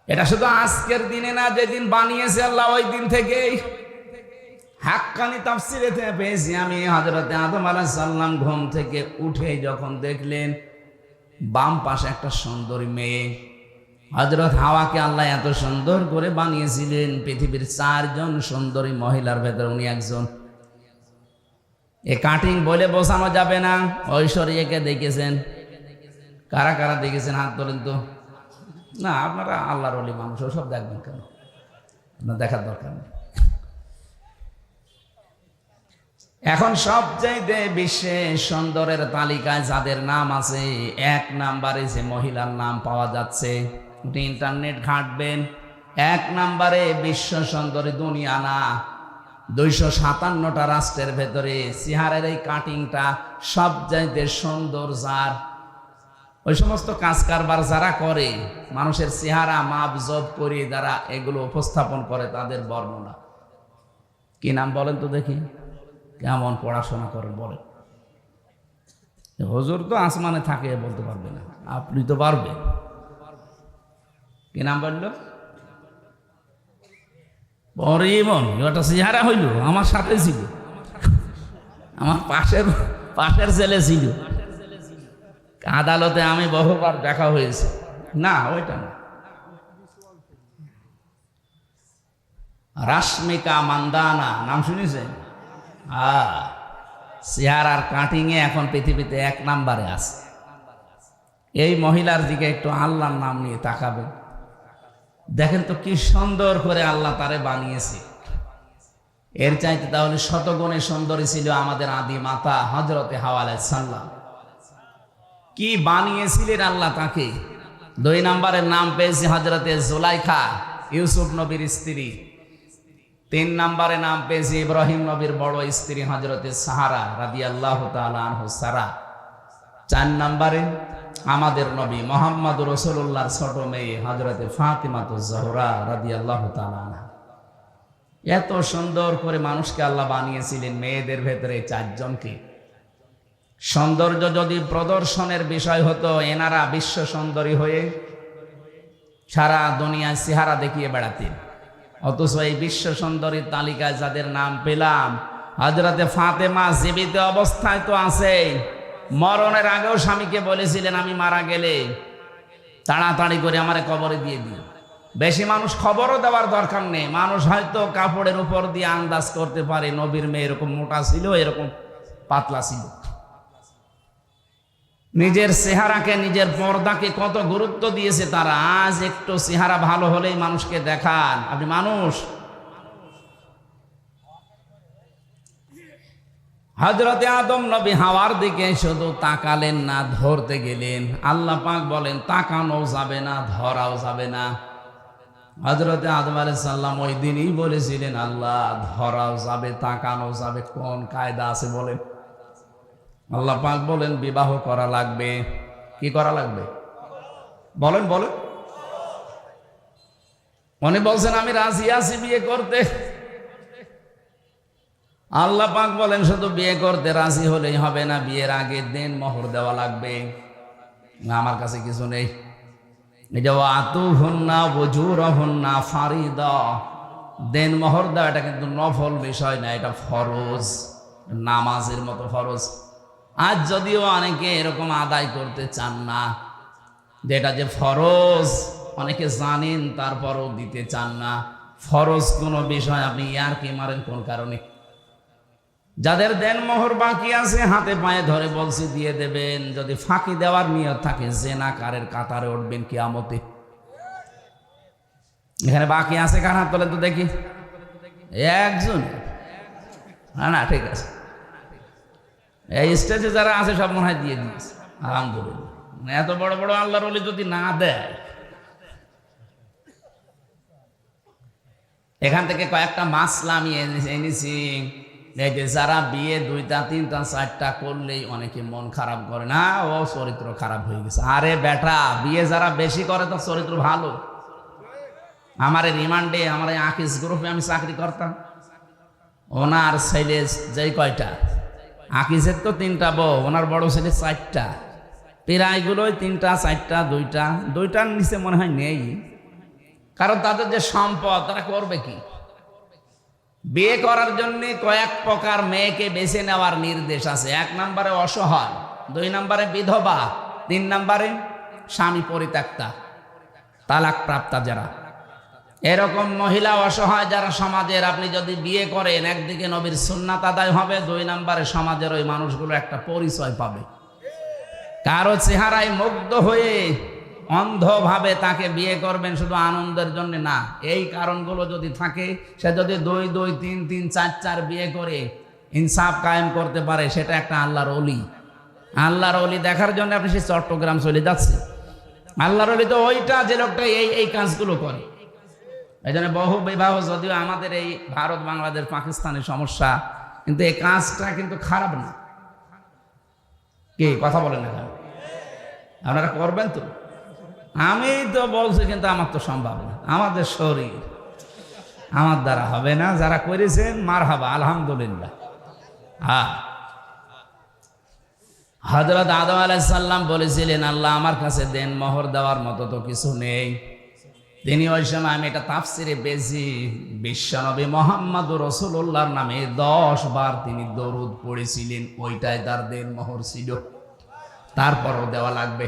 এটা শুধু আজকের দিনে না, যেদিন বানিয়েছে আল্লাহ ওই দিন থেকেই। হাক্কানি তাফসিরে পেয়েছি আমি, হযরত আদম আলাইহিস সালাম ঘুম থেকে উঠে যখন দেখলেন বাম পাশে একটা সুন্দরী মেয়ে, হযরত হাওয়াকে আল্লাহ এত সুন্দর করে বানিয়েছিলেন, পৃথিবীর 4 জন সুন্দরী মহিলার ভেতরে উনি একজন। এ কাটিং বলে বোঝানো যাবে না। ঐশ্বরিয়াকে দেখেছেন? কারা কারা দেখেছেন হাত তোলেন তো। না, আপনারা আল্লাহর ওলি মানুষ, সব দেখবেন কেন? আপনার দেখার দরকার নেই। এখন সবচাইতে বিশ্বে সুন্দরের তালিকায় যাদের নাম আছে, 1 নম্বরে যে মহিলার নাম পাওয়া যাচ্ছে, ইন্টারনেট ঘাঁটবেন, 1 নম্বরে বিশ্ব সুন্দরী দুনিয়া না, 257টা রাষ্ট্রের ভেতরে চেহারার এই কাটিংটা সবচাইতে সুন্দর যার। ওই সমস্ত কাজ কারবার যারা করে, মানুষের চেহারা মাপ জব করে যারা এগুলো উপস্থাপন করে, তাদের বর্ণনা কি নাম বলেন তো দেখি? কেমন পড়াশোনা করেন বলেন? হুজুর তো আসমানে থাকে, বলতে পারবে না, আপনি তো পারবেন। কি নাম বললো? পরিমন। ওটা চেহারা হইল, আমার সাথে ছিল, আমার পাশের ছেলে ছিল, আদালতে আমি বহুবার দেখা হয়েছে। না, ওইটা না। রাশ্মিকা মান্দানা নাম শুনেছেন? চেহারার কাটিং এ এখন পৃথিবীতে 1 নম্বরে আছে। এই মহিলার দিকে একটু আল্লাহর নাম নিয়ে তাকাবেন, দেখেন তো কি সুন্দর করে আল্লাহ তারে বানিয়েছে। এর চাইতে তাহলে শতগুণে সুন্দরী ছিল আমাদের আদি মাতা হযরতে হাওয়া আলাইহিস সালাম। কি বানিয়েছিলেন আল্লাহ তাকে। 2 নম্বরের নাম পেয়েছে হযরতে জুলাইখা, ইউসুফ নবীর স্ত্রী। 3 নম্বরে নাম পেয়েছে ইব্রাহিম নবীর বড় স্ত্রী হযরতে সাহারা রাদিয়াল্লাহু তাআলা আনহা সারা। 4 নম্বরে আমাদের নবী মুহাম্মদ রাসূলুল্লাহর ছোট মেয়ে হযরতে ফাতিমাতুজ জোহরা রাদিয়াল্লাহু তাআলা আনহা। এত সুন্দর করে মানুষকে আল্লাহ বানিয়েছিলেন, মেয়েদের ভেতরে 4 জনকে। সৌন্দর্য যদি প্রদর্শনের বিষয় হতো, এনারা বিশ্ব সুন্দরী হয়ে সারা দুনিয়ায় চেহারা দেখিয়ে বেড়াতেন। অথচ এই বিশ্ব সুন্দরীর তালিকায় যাদের নাম পেলাম, হযরতে ফাতেমা জীবিত অবস্থায় তো আছে, মরণের আগেও স্বামীকে বলেছিলেন, আমি মারা গেলে তাড়াতাড়ি করে আমারে কবরে দিয়ে দিই। বেশি মানুষ খবরও দেওয়ার দরকার নেই, মানুষ হয়তো কাপড়ের উপর দিয়ে আন্দাজ করতে পারে নবীর মেয়ে এরকম মোটা ছিল, এরকম পাতলা ছিল। নিজের চেহারাকে, নিজের পর্দাকে কত গুরুত্ব দিয়েছে তারা। আজ একটু চেহারা ভালো হলেই মানুষকে দেখান আপনি মানুষ। হযরতে আদম নবী হাওয়ার দিকে শুধু তাকালেন না, ধরতে গেলেন। আল্লাহ পাক বলেন তাকানো যাবে না, ধরাও যাবে না। হযরতে আদম আলাইহিস সালাম ওই দিনই বলেছিলেন, আল্লাহ ধরাও যাবে, তাকানো যাবে, কোন কায়দা আছে বলেন? আল্লাহ পাক বলেন বিবাহ করা লাগবে। কি করা লাগবে বলেন? বলেন। উনি বলছেন আমি রাজি আছি বিয়ে করতে। আল্লাহ পাক বলেন শুধু বিয়ে করতে রাজি হলেই হবে না, বিয়ের আগে দেন মোহর দেওয়া লাগবে। আমার কাছে কিছু নেই। এই যে আতুহুন্না ওয়াজুরহুন্না ফারিদা, দেন মোহর দেওয়া, এটা কিন্তু নফল বিষয় না, এটা ফরজ, নামাজের মতো ফরজ। আজ যদিও অনেকে এরকম আদায় করতে চান না, যেটা যে ফরজ অনেকে জানেন, তারপরও দিতে চান না। ফরজ কোনো বিষয় আপনি ইয়ারকি মারেন কোন কারণে? যাদের দেন মোহর বাকি আছে হাতে পায়ে ধরে বলছি দিয়ে দেবেন। যদি ফাঁকি দেওয়ার নিয়ত থাকে, জেনাকারের কাতারে উঠবেন কিয়ামতে। এখানে বাকি আছে কার হাত তোলেন তো দেখি? একজন না, ঠিক আছে। এই স্টেজে যারা আছে সব মনে হয় দিয়ে দিয়েছে, আলহামদুলিল্লাহ। এত বড় বড় আল্লাহর ওলি যদি না দেয়, এখান থেকে কয়েকটা মাসলা আমি এনেছি। এই যে যারা বিয়ে 2টা 3টা 4টা করলেই অনেকে মন খারাপ করে, না ও চরিত্র খারাপ হয়ে গেছে। আরে বেটা, বিয়ে যারা বেশি করে তো চরিত্র ভালো। আমার রিমান্ডে, আমার আকিস গ্রুপে আমি চাকরি করতাম, ওনার ছেলে যেই কয়টা, আকিসের তো 3টা বউ, ওনার বড় ছেলে 4টা, প্রায়গুলোই 3টা 4টা 2টার নিচে মনে হয় নেই। কারণ তাদের যে সম্পদ, তারা করবে কি? বিয়ে করার জন্য কয়েক প্রকার মেয়েকে বেছে নেওয়ার নির্দেশ আছে। 1 নম্বরে অসহায়, 2 নম্বরে বিধবা, 3 নম্বরে স্বামী পরিত্যক্তা, তালাক প্রাপ্তা যারা। এরকম মহিলা অসহায় যারা সমাজের, আপনি যদি বিয়ে করেন, একদিকে নবীর সুন্নাত আদায় হবে, 2 নম্বরে সমাজের ওই মানুষগুলো একটা পরিচয় পাবে। কারো চেহারায় মুগ্ধ হয়ে অন্ধভাবে তাকে বিয়ে করবেন শুধু আনন্দের জন্য না। এই কারণগুলো যদি থাকে, সে যদি 2 2 3 3 4 4 বিয়ে করে ইনসাফ কায়েম করতে পারে, সেটা একটা আল্লাহর ওলি। আল্লাহর ওলি দেখার জন্য আপনি সেই চট্টগ্রাম চলে যাচ্ছে। আল্লাহর ওলি তো ওইটা, যে লোকটা এই এই কাজগুলো করে। এই জন্য বহু বিবাহ যদিও আমাদের এই ভারত, বাংলাদেশ, পাকিস্তানের সমস্যা, কিন্তু এই কাজটা কিন্তু খারাপ না। কি কথা বলেন না, আপনারা করবেন তো? আমি তো বলছি, কিন্তু আমার তো সম্ভব না, আমাদের শরীর, আমার দ্বারা হবে না। যারা করেছেন মারহাবা, আলহামদুলিল্লাহ। হ্যাঁ, হযরত আদম আলাইহিস সালাম বলেছিলেন, আল্লাহ আমার কাছে দেন, মোহর দেওয়ার মতো তো কিছু নেই। তিনি ওই সময়, আমি এটা তাফসিরে পেয়েছি, বিশ্বনবী মুহাম্মদুর রাসূলুল্লাহর নামে 10 বার তিনি দরুদ পড়েছিলেন, ওইটাই তার দেন মোহর ছিল। তারপরও দেওয়া লাগবে।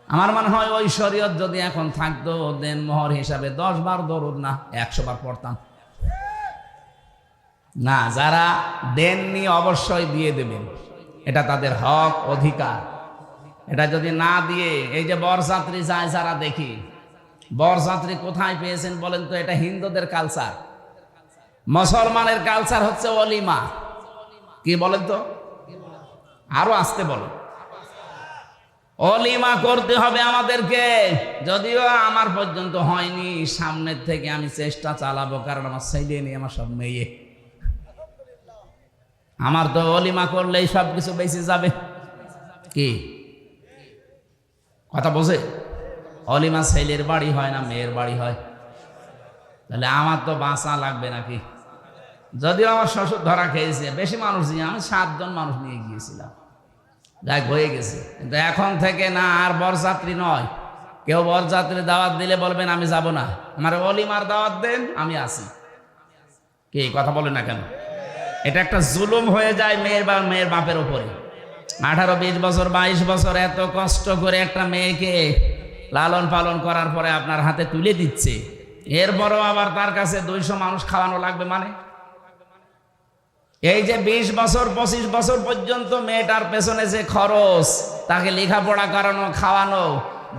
আমার মনে হয় ওই শরীয়ত যদি এখন থাকতো, দেন মোহর হিসাবে 10 বার দরুদ না 100 বার পড়তাম না। যারা দেননি অবশ্যই দিয়ে দেবেন, এটা তাদের হক, অধিকার। এটা যদি না দিয়ে, এই যে বরযাত্রী যায় যারা দেখি, বরযাত্রী কোথায় পেয়েছেন বলেন তো? এটা হিন্দুদের কালচার। মুসলমানের কালচার হচ্ছে ওলিমা। কি বলেন তো? আরো আসতে বলেন। অলিমা করতে হবে আমাদেরকে। যদিও আমার পর্যন্ত হয়নি, সামনের থেকে আমি চেষ্টা চালাবো, কারণ আমার ছেলে নেই, আমার সব মেয়ে। আমার তো অলিমা করলেই সব কিছু বেঁচে যাবে। কি কথা বোঝে? অলিমা ছেলের বাড়ি হয় না মেয়ের বাড়ি হয়? তাহলে আমার তো বাঁচা লাগবে নাকি? যদিও আমার শ্বশুর ধরা খেয়েছে, বেশি মানুষ নিয়ে, আমি 7 জন মানুষ নিয়ে গিয়েছিলাম, যাই হয়ে গেছে। কিন্তু এখন থেকে না, আর বরযাত্রী নয়। কেউ বরযাত্রী দাওয়াত দিলে বলবেন আমি যাব না, আমার অলিমার দাওয়াত দেন, আমি আসি। কি কথা বলেন না কেন? এটা একটা জুলুম হয়ে যায় মেয়ের বাপের উপরে। 18, 20 বছর, 22 বছর এত কষ্ট করে একটা মেয়েকে লালন পালন করার পরে আপনার হাতে তুলে দিচ্ছে, এরপরও আবার তার কাছে 200 মানুষ খাওয়ানো লাগবে। মানে এই যে 20 বছর 25 বছর পর্যন্ত মেয়েটার পেছনে যে খরচ, তাকে লেখাপড়া করানো, খাওয়ানো,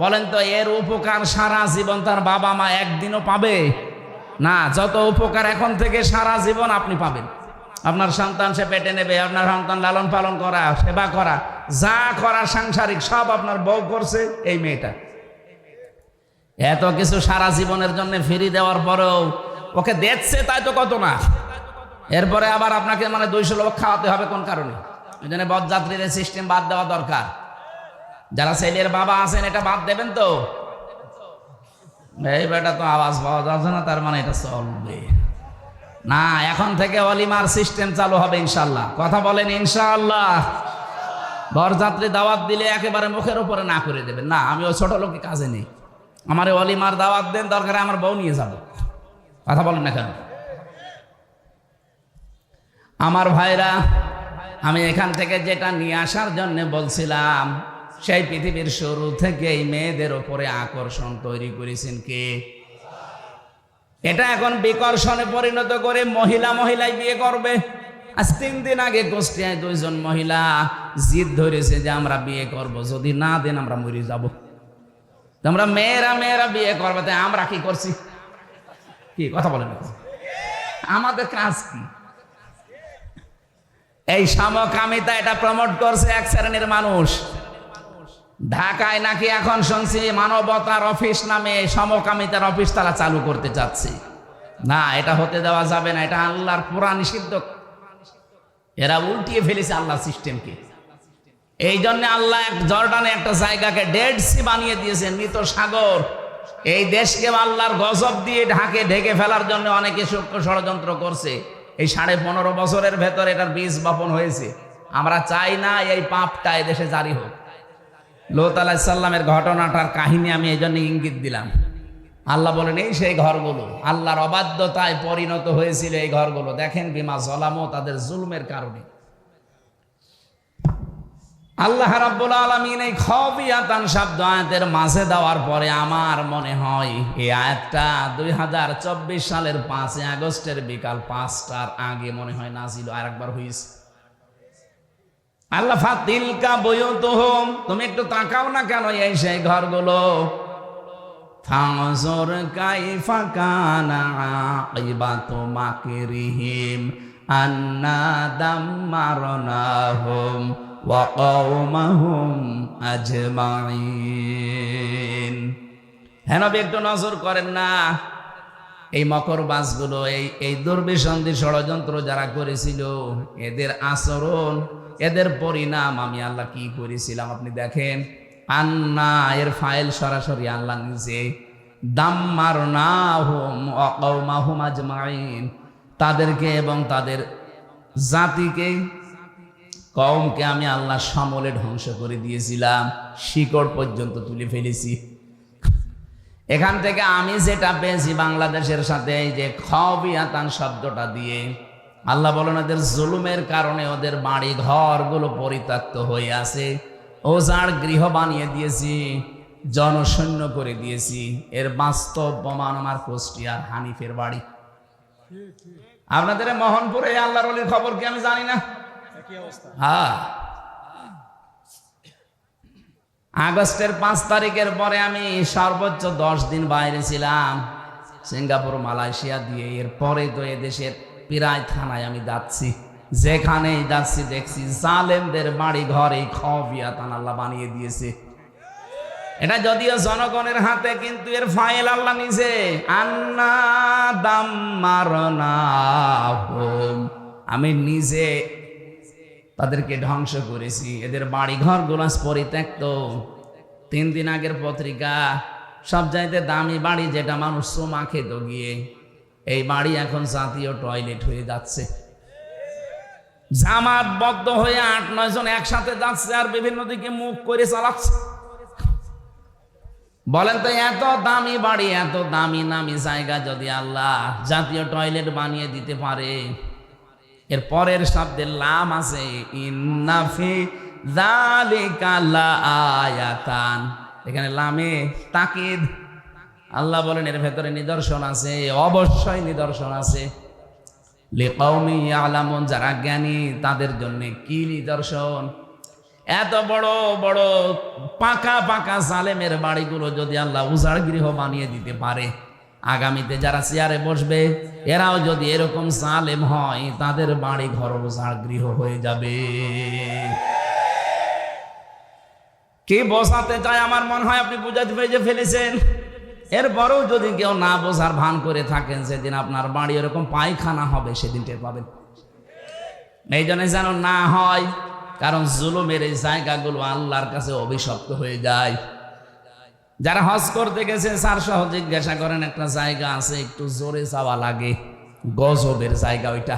বলেন তো এর উপকার সারা জীবন তার বাবা মা একদিনও পাবে না? যত উপকার এখন থেকে সারা জীবন আপনি পাবেন। আপনার সন্তান সে পেটে নেবে, আপনার সন্তান লালন পালন করা, সেবা করা, যা করা সাংসারিক সব আপনার বউ করছে এই মেয়েটা। এত কিছু সারা জীবনের জন্য ফ্রি দেওয়ার পরেও ওকে দেখছে, তাই তো কত না। এরপরে আবার আপনাকে 200 লোক খাওয়াতে হবে কোন কারণে? এই জন্য বরযাত্রীদের সিস্টেম বাদ দেওয়া দরকার। যারা ছেলের বাবা আছেন, এটা বাদ দেবেন তো? এই বেটা তো আওয়াজ পাওয়া যাচ্ছে না, তার মানে এটা চলবে না। এখন থেকে অলিমার সিস্টেম চালু হবে ইনশাল্লাহ। কথা বলেন ইনশাআল্লাহ। বরযাত্রী দাওয়াত দিলে একেবারে মুখের উপরে না করে দেবেন না, আমি ওই ছোট লোকের কাজে নেই, আমার অলিমার দাওয়াত দেন, দরকার আমার বউ নিয়ে যাব। কথা বলেন না কেন? আমার ভাইরা, আমি এখান থেকে যেটা নিয়ে আসার জন্য বলছিলাম, সেই পৃথিবীর শুরু থেকে এই মেয়েদের উপরে আকর্ষণ তৈরি করেছেন কে? এটা এখন বিকর্ষণে পরিণত করে মহিলাই বিয়ে করবে। আজ 3 দিন আগে কুষ্টিয়ায় 2 জন মহিলা জিদ ধরেছে যে আমরা বিয়ে করব, যদি না দেন আমরা মরে যাব। তোমরা মেয়েরা বিয়ে করবে, তাই আমরা কি করছি? কি কথা বলেন? আমাদের কাজ কি? এই সমকামিতা এটা প্রমোট করছে এক শ্রেণীর মানুষ। ঢাকায় নাকি এখন শুনছি মানবতার অফিস নামে সমকামিতার অফিস তারা চালু করতে চাচ্ছে। না, এটা হতে দেওয়া যাবে না, এটা আল্লাহর পুরা নিষিদ্ধ। এরা উল্টিয়ে ফেলেছে আল্লাহর সিস্টেমকে। এই জন্য আল্লাহ জর্ডানে একটা জায়গাকে ডেড সি বানিয়ে দিয়েছেন, মৃত সাগর। এই দেশকে আল্লাহর গজব দিয়ে ঢেকে ফেলার জন্য অনেকে সূক্ষ্ম ষড়যন্ত্র করছে। এই 15.5 বছরের ভেতর এটার বীজ বপন হয়েছে। আমরা চাই না এই পাপটা এদেশে জারি হোক। লূত আলাইহিস সালামের ঘটনাটার কাহিনী আমি এই জন্য ইঙ্গিত দিলাম। আল্লাহ বলেন এই সেই ঘরগুলো আল্লাহর অবাধ্যতায় পরিণত হয়েছিল। এই ঘরগুলো দেখেন, বিমা জলামু, তাদের জুলমের কারণে। আল্লাহ রাব্বুল আলামিন এই খাফিয়াতান শব্দ আয়াতের মাঝে দেওয়ার পরে আমার মনে হয় এই আয়াতটা 2024 সালের 5 আগস্টের বিকাল 5টার আগে মনে হয় নাজিল আরেকবার হয়েছে। আল্লাহ ফাতিলকা বুয়ুতুহুম, তুমি একটু তাকাও না কেন এই সেই ঘরগুলো। ফানজুর কাইফা কানা আকিবাতু মাকরিহিম, আন্না দাম্মারনাহুম ওয়া কওমাহুম আজমাইন। হ্যাঁ নবী, একটু নজর করেন না, এই মকরবাজগুলো, এই দুর্বিসন্ধি ষড়যন্ত্র যারা করেছিল, এদের আচরণ, এদের পরিণাম আমি আল্লাহ কি করেছিলাম আপনি দেখেন। আন্না এর ফাইল সরাসরি আল্লাহ নিজে, দাম্মারনাহুম ওয়া কওমাহুম আজমাইন, তাদেরকে এবং তাদের জাতিকে, কওমকে আমি আল্লাহ সমলে ধ্বংস করে দিয়েছিলাম, শিকড় পর্যন্ত তুলে ফেলেছি। এখান থেকে আমি যেটা পেয়েছি বাংলাদেশের সাথে, এই যে খাওয়াবিয়াতান শব্দটা দিয়ে, আল্লাহ বলেন ওদের জুলুমের কারণে ওদের বাড়ি ঘরগুলো পরিত্যক্ত হয়ে আছে, ওজাড় গৃহ বানিয়ে দিয়েছি, জনশূন্য করে দিয়েছি। এর বাস্তব প্রমাণ আমার কুষ্টিয়ার হানিফের বাড়ি। আপনাদের মোহনপুরে আল্লাহর ওলির খবর কি আমি জানি না? হ্যাঁ, আগস্টের 5 তারিখের পরে আমি সর্বোচ্চ 10 দিন বাইরে ছিলাম, সিঙ্গাপুর, মালয়েশিয়া দিয়ে। এরপরে তো এদেশের প্রায় থানায় আমি যাচ্ছি, যেখানেই যাচ্ছি দেখছি জালেমদের বাড়ি ঘরে খাওয়াবিয়াতান আল্লাহ বানিয়ে দিয়েছে। এটা যদিও জনগণের হাতে, কিন্তু এর ফাইল আল্লাহ নিজে। আন্না দাম্মারনাহুম, আমি নিজে তাদেরকে ধ্বংস করেছি। এদের বাড়ি ঘরগুলো পরিত্যক্ত। 3 দিন আগের পত্রিকা, সবচাইতে দামি বাড়ি যেটা মানুষ চুমা খেত গিয়ে, এই বাড়ি এখন জাতীয় টয়লেট হয়ে যাচ্ছে। জামাতবদ্ধ হয়ে 8-9 জন একসাথে যাচ্ছে আর বিভিন্ন দিকে মুখ করে চালাচ্ছে। বলেন তো, এত দামি বাড়ি, এত দামি নামি জায়গা যদি আল্লাহ জাতীয় টয়লেট বানিয়ে দিতে পারে, এর পরের শব্দের লাম আছে, ইন্না ফি যালিকা লাআয়াতান, এখানে লামে তাকিদ। আল্লাহ বলেন এর ভেতরে নিদর্শন আছে, অবশ্যই নিদর্শন আছে। লিকাউমি ইয়ালামুন, যারা জ্ঞানী তাদের জন্য কি নিদর্শন। এত বড় বড় পাকা পাকা জালেমের বাড়িগুলো যদি আল্লাহ উজাড় গৃহ বানিয়ে দিতে পারে, আগামীতে যারা চেয়ারে বসবে এরাও যদি এরকম জালেম হয়, তাদের বাড়ি ঘর উজাড় গৃহ হয়ে যাবে। কে বোঝাতে চায়? আমার মনে হয় আপনি বুঝাতে পেরে ফেলেছেন। এরপরেও যদি কেউ না বোঝার ভান করে থাকেন, সেদিন আপনার বাড়ি এরকম পায়খানা হবে, সেদিন টের পাবেন। এই জন্য যেন না হয়, কারণ জুলুমের এই জায়গাগুলো আল্লাহর কাছে অভিশপ্ত হয়ে যায়। যারা হজ করতে গেছে স্যার সহ জিজ্ঞাসা করেন, একটা জায়গা আছে একটু জোরে যাওয়া লাগে, গজবের জায়গা ওইটা।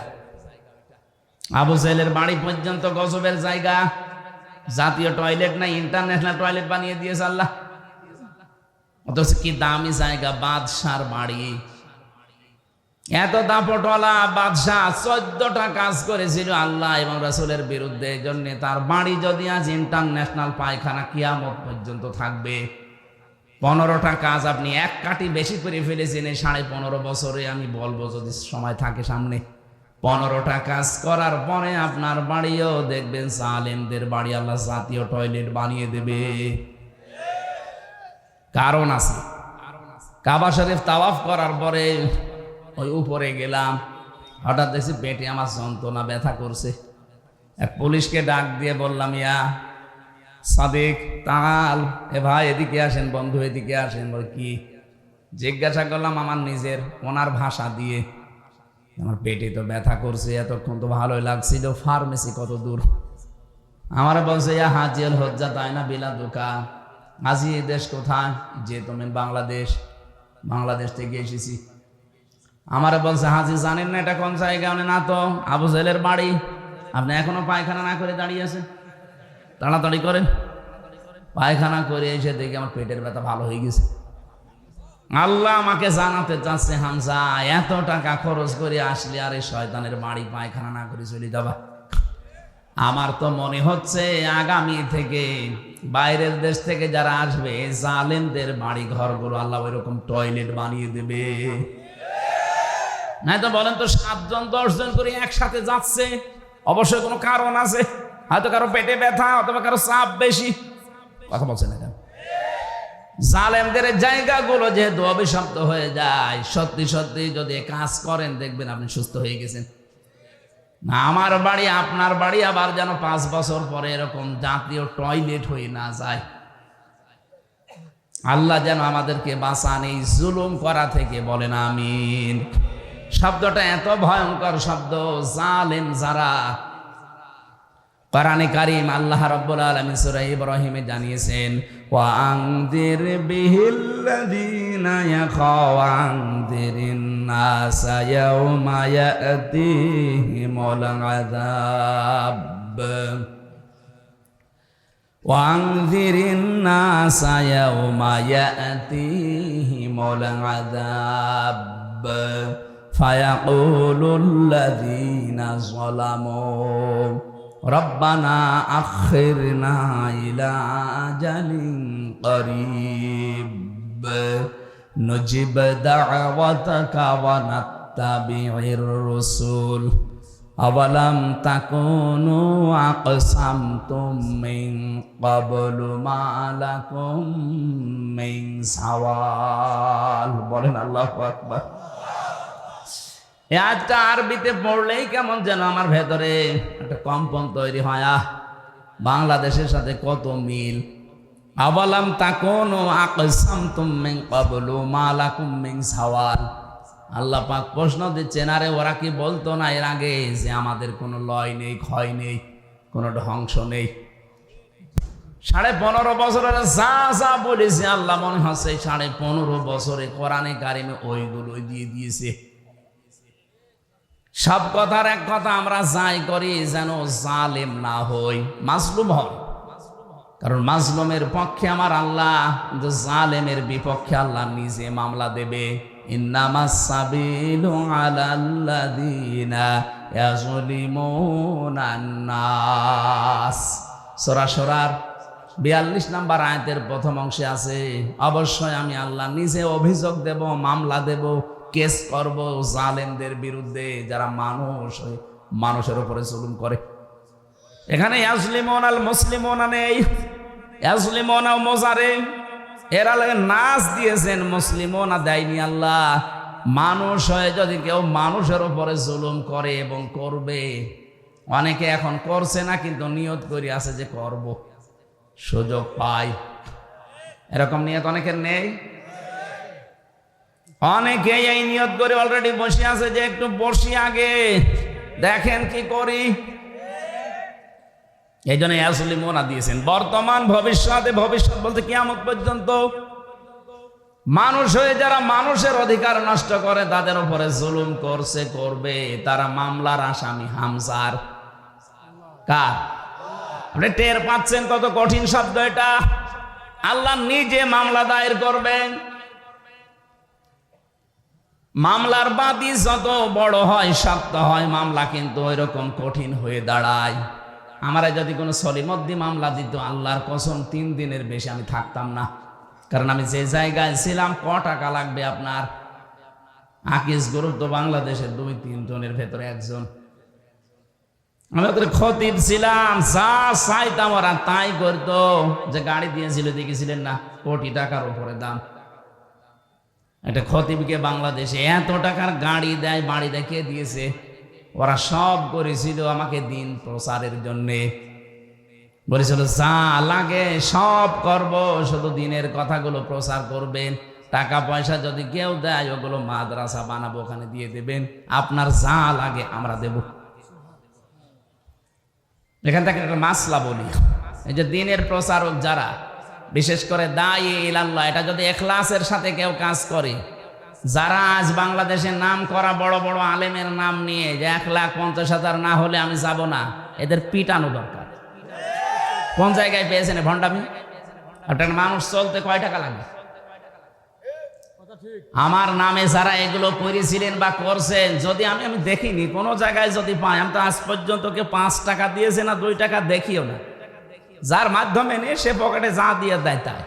আবু জেহেলের বাড়ি পর্যন্ত গজবের জায়গা। জাতীয় টয়লেট নাই, ইন্টারন্যাশনাল টয়লেট বানিয়ে দিয়েছে আল্লাহ। অথচ কি দামি জায়গা, বাদশার বাড়ি। এত দাপটওয়ালা বাদশাহ 14টা কাজ করেছিল আল্লাহ এবং রাসূলের বিরুদ্ধে। এই জন্য তার বাড়ি যদি আজ ইন্টারন্যাশনাল পায়খানা, কিয়ামত পর্যন্ত থাকবে। 15টা কাজ আপনি এক কাটি বেশি করে ফেলেছেন এই 15.5 বছরে। আমি বলবো যদি সময় থাকে সামনে, 15টা কাজ করার পরে আপনার বাড়িও দেখবেন জালেমদের বাড়ি আল্লাহ জাতীয় টয়লেট বানিয়ে দেবে। কারণ আছে। কাবা শরীফ তাওয়াফ করার পরে ওই উপরে গেলাম, হঠাৎ দেখছি পেটে আমার যন্ত্রণা, ব্যথা করছে। এক পুলিশকে ডাক দিয়ে বললাম, ইয়া সাদিক তাল, এ ভাই এদিকে আসেন, বন্ধু এদিকে আসেন। বল কি? জিজ্ঞাসা করলাম আমার নিজের ওনার ভাষা দিয়ে, আমার পেটে তো ব্যথা করছে, এতক্ষণ তো ভালোই লাগছিল, ফার্মেসি কত দূর? আমার বলছে, ইয়া হাজিল হজ্জা তাই না বিলাদুকা, হাজি এই দেশ কোথায়? যে তুমি বাংলাদেশ, বাংলাদেশ থেকে এসেছি। আমার বলছে, হাজি জানেন না এটা কোন জায়গা? না তো। আবু জেহেলের বাড়ি। আপনি এখনো পায়খানা না করে দাঁড়িয়ে আছেন? তাড়াতাড়ি করেন। পায়খানা করে এসে দেখি আমার পেটের ব্যথা ভালো হয়ে গেছে। আল্লাহ আমাকে জানাতে চাচ্ছে, হামজা এত টাকা খরচ করে আসলে আর এই শয়তানের বাড়ি পায়খানা না করে চলে যাবা? আমার তো মনে হচ্ছে আগামী থেকে বাইরের দেশ থেকে যারা আসবে, জালেমদের বাড়ি ঘরগুলো আল্লাহ ওইরকম টয়লেট বানিয়ে দেবে। নাই তো বলেন তো, 7 জন 10 জন করে একসাথে যাচ্ছে, অবশ্যই কোনো কারণ আছে। হয়তো কারো পেটে ব্যথা, অথবা কারো চাপ বেশি। কথা বলছেন না কেন? জালেমদের জায়গাগুলো যেহেতু অভিশপ্ত হয়ে যায়, সত্যি সত্যি যদি কাজ করেন দেখবেন আপনি সুস্থ হয়ে গেছেন। না আমার বাড়ি আপনার বাড়ি আবার যেন 5 বছর পরে এরকম জাতীয় টয়লেট হয়ে না যায়। আল্লাহ যেন আমাদেরকে বাঁচান এই জুলুম করা থেকে, বলেন আমিন। শব্দটা এত ভয়ঙ্কর শব্দ, জালেম যারা। কোরআনে কারীম আল্লাহ রাব্বুল আলামিন সূরা ইব্রাহিমে জানিয়েছেন, ওয়া আনদির বিহিল্লাযীনা ইয়াখাওয়ানদিরিন নাসা ইয়াওমা ইয়াতিহিমুল আযাব ওয়া আনদিরিন নাসা ইয়াওমা ইয়াতিহিমুল আযাব ফায়াকুলুল্লাযীনা যালামু রব্বানা আখিরনা ইলা আজালিন করিব নুজিব দাওয়াতাকা ওয়া নাত্তাবি'র রাসূল আওয়ালাম তাকুনু আকসামতুম মিন ক্বাবলু মা লাকুম মিন সাওয়াল। বলেন আল্লাহু আকবার। এই আয়াতটা আরবিতে পড়লেই কেমন যেন আমার ভেতরে একটা কম্পন তৈরি হয়। বাংলাদেশের সাথে কত মিল। আওয়ালাম তাকুনু আকসামতুম মিন ক্বাবলু মা লাকুম মিন সাওয়াল। আল্লাহ পাক প্রশ্ন দিচ্ছেন, আরে ওরা কি বলতো না এর আগে যে আমাদের কোনো লয় নেই, ক্ষয় নেই, কোনো ধ্বংস নেই? 15.5 বছর যা যা বলেছে আল্লাহ মনে হচ্ছে 15.5 বছরে কোরআনে কারিমে ওইগুলোই দিয়ে দিয়েছে। সব কথার এক কথা, আমরা যাই করি যেন জালেম না হই, মাজলুম হই। কারণ মাজলুমের পক্ষে আমার আল্লাহ, কিন্তু জালেমের বিপক্ষে আল্লাহ নিজে মামলা দেবে। ইন্নামাস সাবিলু আলাল্লাযীনা ইয়াযলিমুনান নাস। সূরা শুরার 42 নম্বর আয়াতের প্রথম অংশে আছে, অবশ্যই আমি আল্লাহ নিজে অভিযোগ দেব, মামলা দেব, কেস করব জালেমদের বিরুদ্ধে, যারা মানুষের উপরে জুলুম করে। এখানে ইয়াজলিমুন আল মুসলিমুনা নেই, ইয়াজলিমুনা মুজারে, এরা লাগে নাস দিয়েছেন, মুসলিমুনা দেয়নি আল্লাহ। মানুষ হয়ে যদি কেউ মানুষের উপরে জুলুম করে এবং করবে, অনেকে এখন করছে না কিন্তু নিয়ত করে আছে যে করব, সুযোগ পাই, এরকম নিয়ত অনেকের নেই। অনেকে এই নিয়ত করে অলরেডি বসে আছে যে একটু বসি আগে দেখেন কি করি। এই জন্য ইয়াজলিমুনা দিয়েছেন। বর্তমান ভবিষ্যতে, ভবিষ্যৎ বলতে কিয়ামত পর্যন্ত মানুষ হয়ে যারা মানুষের অধিকার নষ্ট করে, তাদের উপরে জুলুম করছে, করবে, তারা মামলার আসামি। হামজার কার? আপনি টের পাচ্ছেন কত কঠিন শব্দ এটা? আল্লাহ নিজে মামলা দায়ের করবেন। মামলার বাদী যত বড় হয়, শক্ত হয়, মামলা কিন্তু ওই রকম কঠিন হয়ে দাঁড়ায়। আমরা যদি কোনো সলিমদ্দি মামলা দিত, আল্লাহর কসম 3 দিনের বেশি আমি থাকতাম না। কারণ আমি যে জায়গায় ছিলাম, ক টাকা লাগবে আপনার? আকিজ গ্রুপ তো বাংলাদেশের 2-3 জনের ভেতরে একজন। আমি ওদের খতিব ছিলাম, যা চাইতাম ওরা তাই করতো। যে গাড়ি দিয়েছিল দেখেছিলেন না, কোটি টাকার উপরে দাম। একটা খতিবকে বাংলাদেশে এত টাকার গাড়ি দেয়, বাড়ি দেয়, কে দিয়েছে? ওরা সব করেছিল আমাকে দিন প্রচারের জন্যে। বলেছিল যা লাগে সব করব, শুধু দিনের কথাগুলো প্রচার করবেন, টাকা পয়সা যদি কেউ দেয় ওগুলো মাদ্রাসা বানাবো, ওখানে দিয়ে দেবেন, আপনার যা লাগে আমরা দেব। এখান থেকে একটা মাসলা বলি, এই যে দিনের প্রচারক যারা, বিশেষ করে দায়ী ইলাল্লাহ, এটা যদি ইখলাসের সাথে কেউ কাজ করে, যারা আজ বাংলাদেশের নাম করা বড় বড় আলেমের নাম নিয়ে যে 1,50,000 না হলে আমি যাব না, এদের পিটানো দরকার। কোন জায়গায় পেয়েছেন ভণ্ডামি? একটা মানুষ চলতে কয় টাকা লাগে? আমার নামে যারা এগুলো করেছিলেন বা করছেন, যদি আমি দেখিনি কোনো জায়গায়, যদি পাই, আমি তো আজ পর্যন্ত কেউ 5 টাকা দিয়েছে না 2 টাকা দেখিও না। যার মাধ্যমে নিয়ে সে পকেটে যা দিয়ে দেয় তাই।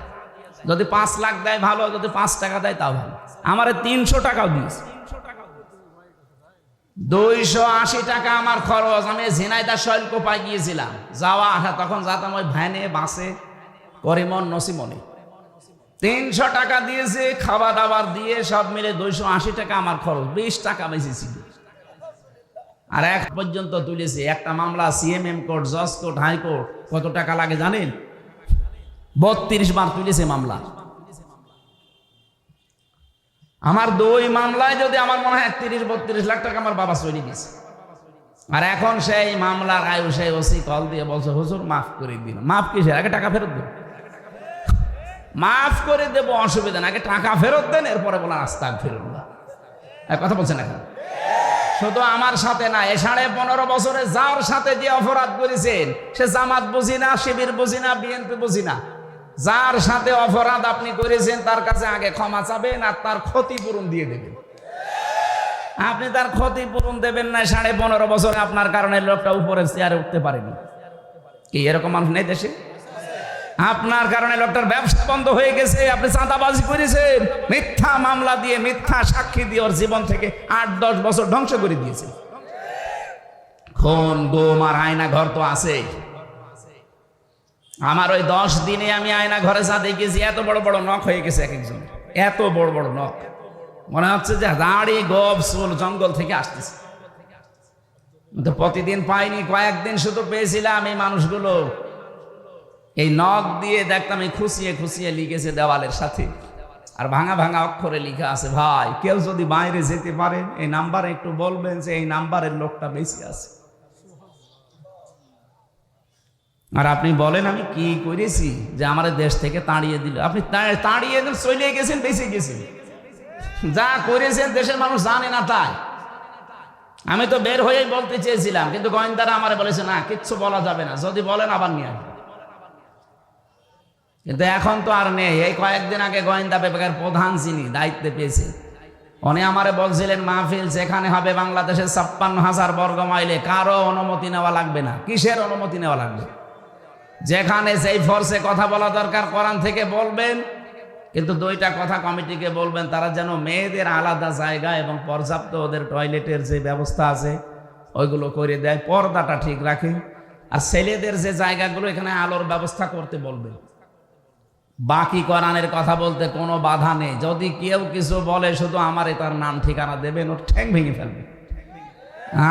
যদি 5 লাখ দেয় ভালো, যদি 5 টাকা দেয় তাও ভালো। আমার 300 টাকাও দিয়েছে, 280 টাকা আমার খরচ। আমি ঝিনাইদহ শৈলকুপায় গিয়েছিলাম, যাওয়া আসা, তখন যেতাম ওই ভ্যানে, বাসে, করিমন, নসিমনে। 300 টাকা দিয়েছে, খাবার দাবার দিয়ে সব মিলে 280 টাকা আমার খরচ, 20 টাকা বেশি ছিল। আর এক পর্যন্ত তুলেছে। একটা মামলা সিএমএম কোর্ট, জজ কোর্ট, হাইকোর্ট, কত টাকা লাগে জানেন? 32 বার তুলেছে মামলা। আমার 2 মামলায় যদি আমার মনে হয় 30-32 লাখ টাকা আমার বাবা চলে গেছে। আর এখন সেই মামলার আয়ু সেই ওসি কল দিয়ে বলছে হুজুর মাফ করে দিন। মাফ কিসের? আগে টাকা ফেরত দেন। মাফ করে দেবো, অসুবিধা না, আগে টাকা ফেরত দেন, এরপরে বলেন আস্তাগফিরুল্লাহ। কথা বলছেন এখন? শুধু আমার সাথে না, এই 15.5 বছরে যার সাথে যে অপরাধ করেছেন, সে জামাত বুঝি না, শিবির বুঝি না, বিএনপি বুঝি না, যার সাথে অপরাধ আপনি করেছেন তার কাছে আগে ক্ষমা চাবেন আর তার ক্ষতিপূরণ দিয়ে দেবেন। আপনি তার ক্ষতিপূরণ দেবেন না, 15.5 বছরে আপনার কারণে লোকটা উপরের চেয়ারে উঠতে পারেনি। কি এরকম মানুষ নেই দেশে? আপনার কারণে লোকটার ব্যবসা বন্ধ হয়ে গেছে, আপনি চাঁদাবাজি করেছেন, মিথ্যা মামলা দিয়ে, মিথ্যা সাক্ষী দিয়ে ওর জীবন থেকে 8-10 বছর ধ্বংস করে দিয়েছে। খুন, গুম আর আয়না ঘর তো আছে। আমার ওই 10 দিনে আমি আয়না ঘরে যা দেখেছি, এত বড় বড় নখ হয়ে গেছে এক একজন, এত বড় বড় নখ, মনে হচ্ছে যে দাড়ি গোব চুল জঙ্গল থেকে আসতেছে। তো প্রতিদিন পাইনি, কয়েকদিন শুধু পেয়েছিলাম। এই মানুষগুলো এই নখ দিয়ে দেখতাম, এই খুশিয়ে খুশিয়ে লিখেছে দেওয়ালের সাথে, আর ভাঙা ভাঙা অক্ষরে লিখা আছে, ভাই কেউ যদি বাইরে যেতে পারেন এই নাম্বারে একটু বলবেন যে এই নাম্বারের লোকটা বেশি আছে। আর আপনি বলেন আমি কি করেছি যে আমার দেশ থেকে তাড়িয়ে দিল? আপনি তাড়িয়ে চলে গেছেন, বেঁচে গেছেন, যা করেছেন দেশের মানুষ জানে না। তাই আমি তো বের হয়েই বলতে চেয়েছিলাম, কিন্তু গোয়েন্দারা আমারে বলেছে না, কিচ্ছু বলা যাবে না, যদি বলেন আবার নিয়ে আসবেন। কিন্তু এখন তো আর নেই। এই কয়েকদিন আগে গোয়েন্দা বিভাগের প্রধান যিনি দায়িত্বে পেয়েছে, উনি আমারে বলছিলেন মাহফিল যেখানে হবে বাংলাদেশের 56,000 বর্গ মাইলে কারো অনুমতি নেওয়া লাগবে না। কিসের অনুমতি নেওয়া লাগবে? যেখানে যেই ফোর্সে কথা বলা দরকার কোরআন থেকে বলবেন, কিন্তু 2টা কথা কমিটিকে বলবেন, তারা যেন মেয়েদের আলাদা জায়গা এবং পর্যাপ্ত ওদের টয়লেটের যে ব্যবস্থা আছে ওইগুলো করে দেয়, পর্দাটা ঠিক রাখে। আর ছেলেদের যে জায়গাগুলো, এখানে আলোর ব্যবস্থা করতে বলবেন। বাকি কোরআনের কথা বলতে কোনো বাধা নেই। যদি কেউ কিছু বলে শুধু আমারে তার নাম ঠিকানা দেবেন, ওর ঠ্যাং ভেঙে ফেলবে।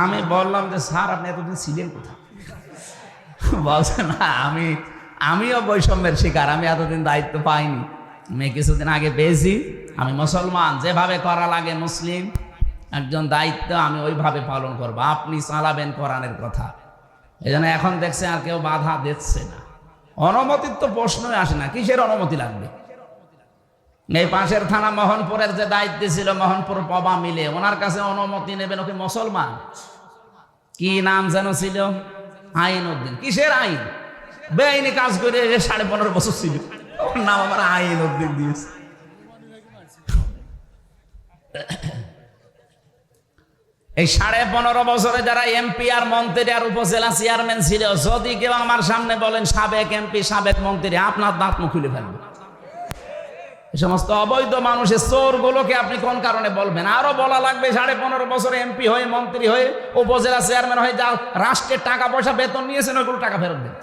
আমি বললাম যে স্যার আপনি এতদিন ছিলেন কোথায়? বলছে না, আমিও বৈষম্যের শিকার, আমি এতদিন দায়িত্ব পাইনি, আমি কিছুদিন আগে পেয়েছি। আমি মুসলমান, যেভাবে করা লাগে মুসলিম একজন দায়িত্ব আমি ওইভাবে পালন করবো। আপনি চালাবেন কোরআনের কথা। এই জন্য এখন দেখছে আর কেউ বাধা দিচ্ছে না। অনুমতির তো প্রশ্নই আসে না, কিসের অনুমতি লাগবে? এই পাশের থানা মোহনপুরের যে দায়িত্ব ছিল, মোহনপুর পবা মিলে, ওনার কাছে অনুমতি নেবেন? ওকে মুসলমান, কি নাম যেন ছিল, আইন উদ্দিন। কিসের আইন? বেআইনি কাজ করে 15.5 বছর ছিল, ওর নাম আমার আইন উদ্দিন দিয়েছে। এই 15.5 বছরে যারা এমপি আর মন্ত্রী আর উপজেলা চেয়ারম্যান ছিল, যদি কেউ আমার সামনে বলেন সাবেক এমপি সাবেক মন্ত্রী, আপনার দাঁত মুখ খুলে ফেলবে। এই সমস্ত অবৈধ মানুষের চোরগুলোকে আপনি কোন কারণে বলবেন? আরো বলা লাগবে 15.5 বছরে এমপি হয়ে, মন্ত্রী হয়ে, উপজেলা চেয়ারম্যান হয়ে যা রাষ্ট্রের টাকা পয়সা বেতন নিয়েছেন, ওইগুলো টাকা ফেরত দেন,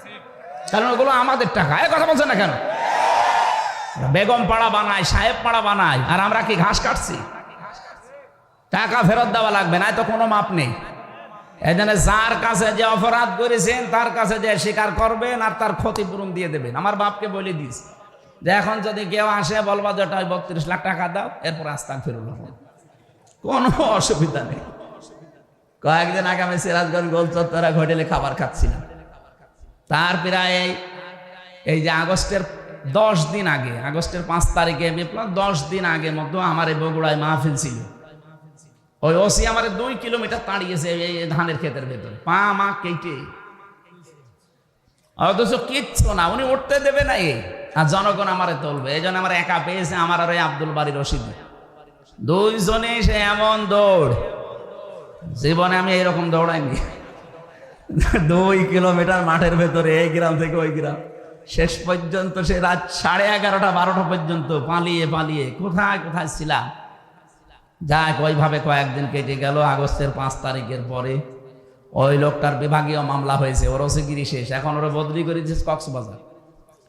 কারণ ওগুলো আমাদের টাকা। এই কথা বলছেন না কেন? বেগম পাড়া বানায়, সাহেব পাড়া বানায়, আর আমরা কি ঘাস কাটছি? টাকা ফেরত দেওয়া লাগবে, না তো কোনো মাপ নেই। এই জন্য যার কাছে যে অপরাধ করেছেন তার কাছে যে স্বীকার করবেন আর তার ক্ষতিপূরণ দিয়ে দেবেন। আমার বাপকে বলে দিস যে এখন যদি কেউ আসে বলবা যে 32 লাখ টাকা দাও, এরপর আস্তাগফিরুল্লাহ, কোনো অসুবিধা নেই। কয়েকদিন আগে আমি সিরাজগঞ্জ গোল চত্বরে হোটেলে খাবার খাচ্ছিলাম। তার প্রায় এই যে আগস্টের 10 দিন আগে, আগস্টের 5 তারিখে বিপ্লব, 10 দিন আগে মতো আমার এই বগুড়ায় মাহফিল ছিল। ওই ওসি আমার 2 কিলোমিটার তাড়িয়েছে এই ধানের ক্ষেতের ভেতরে, পা মা কেটে, অথচ কিচ্ছু না, উনি উঠতে দেবে না। আর জনগণ আমারে তুলবে, এই জন্য আমার একা পেয়েছে আমার আর ওই আব্দুল বাড়ি রশিদ, 2 জনে সে এমন দৌড়, জীবনে আমি এইরকম দৌড়াইনি। 2 কিলোমিটার মাঠের ভেতরে, এই গ্রাম থেকে ওই গ্রাম, শেষ পর্যন্ত সে রাত 11:30-12টা পর্যন্ত পালিয়ে পালিয়ে কোথায় কোথায় ছিলাম। যাক, ওইভাবে কয়েকদিন কেটে গেল। আগস্টের 5 তারিখের পরে ওই লোকটার বিভাগীয় মামলা হয়েছে, ওর ওসিগিরি শেষ, এখন ওরা বদলি করে দিয়েছে কক্সবাজার।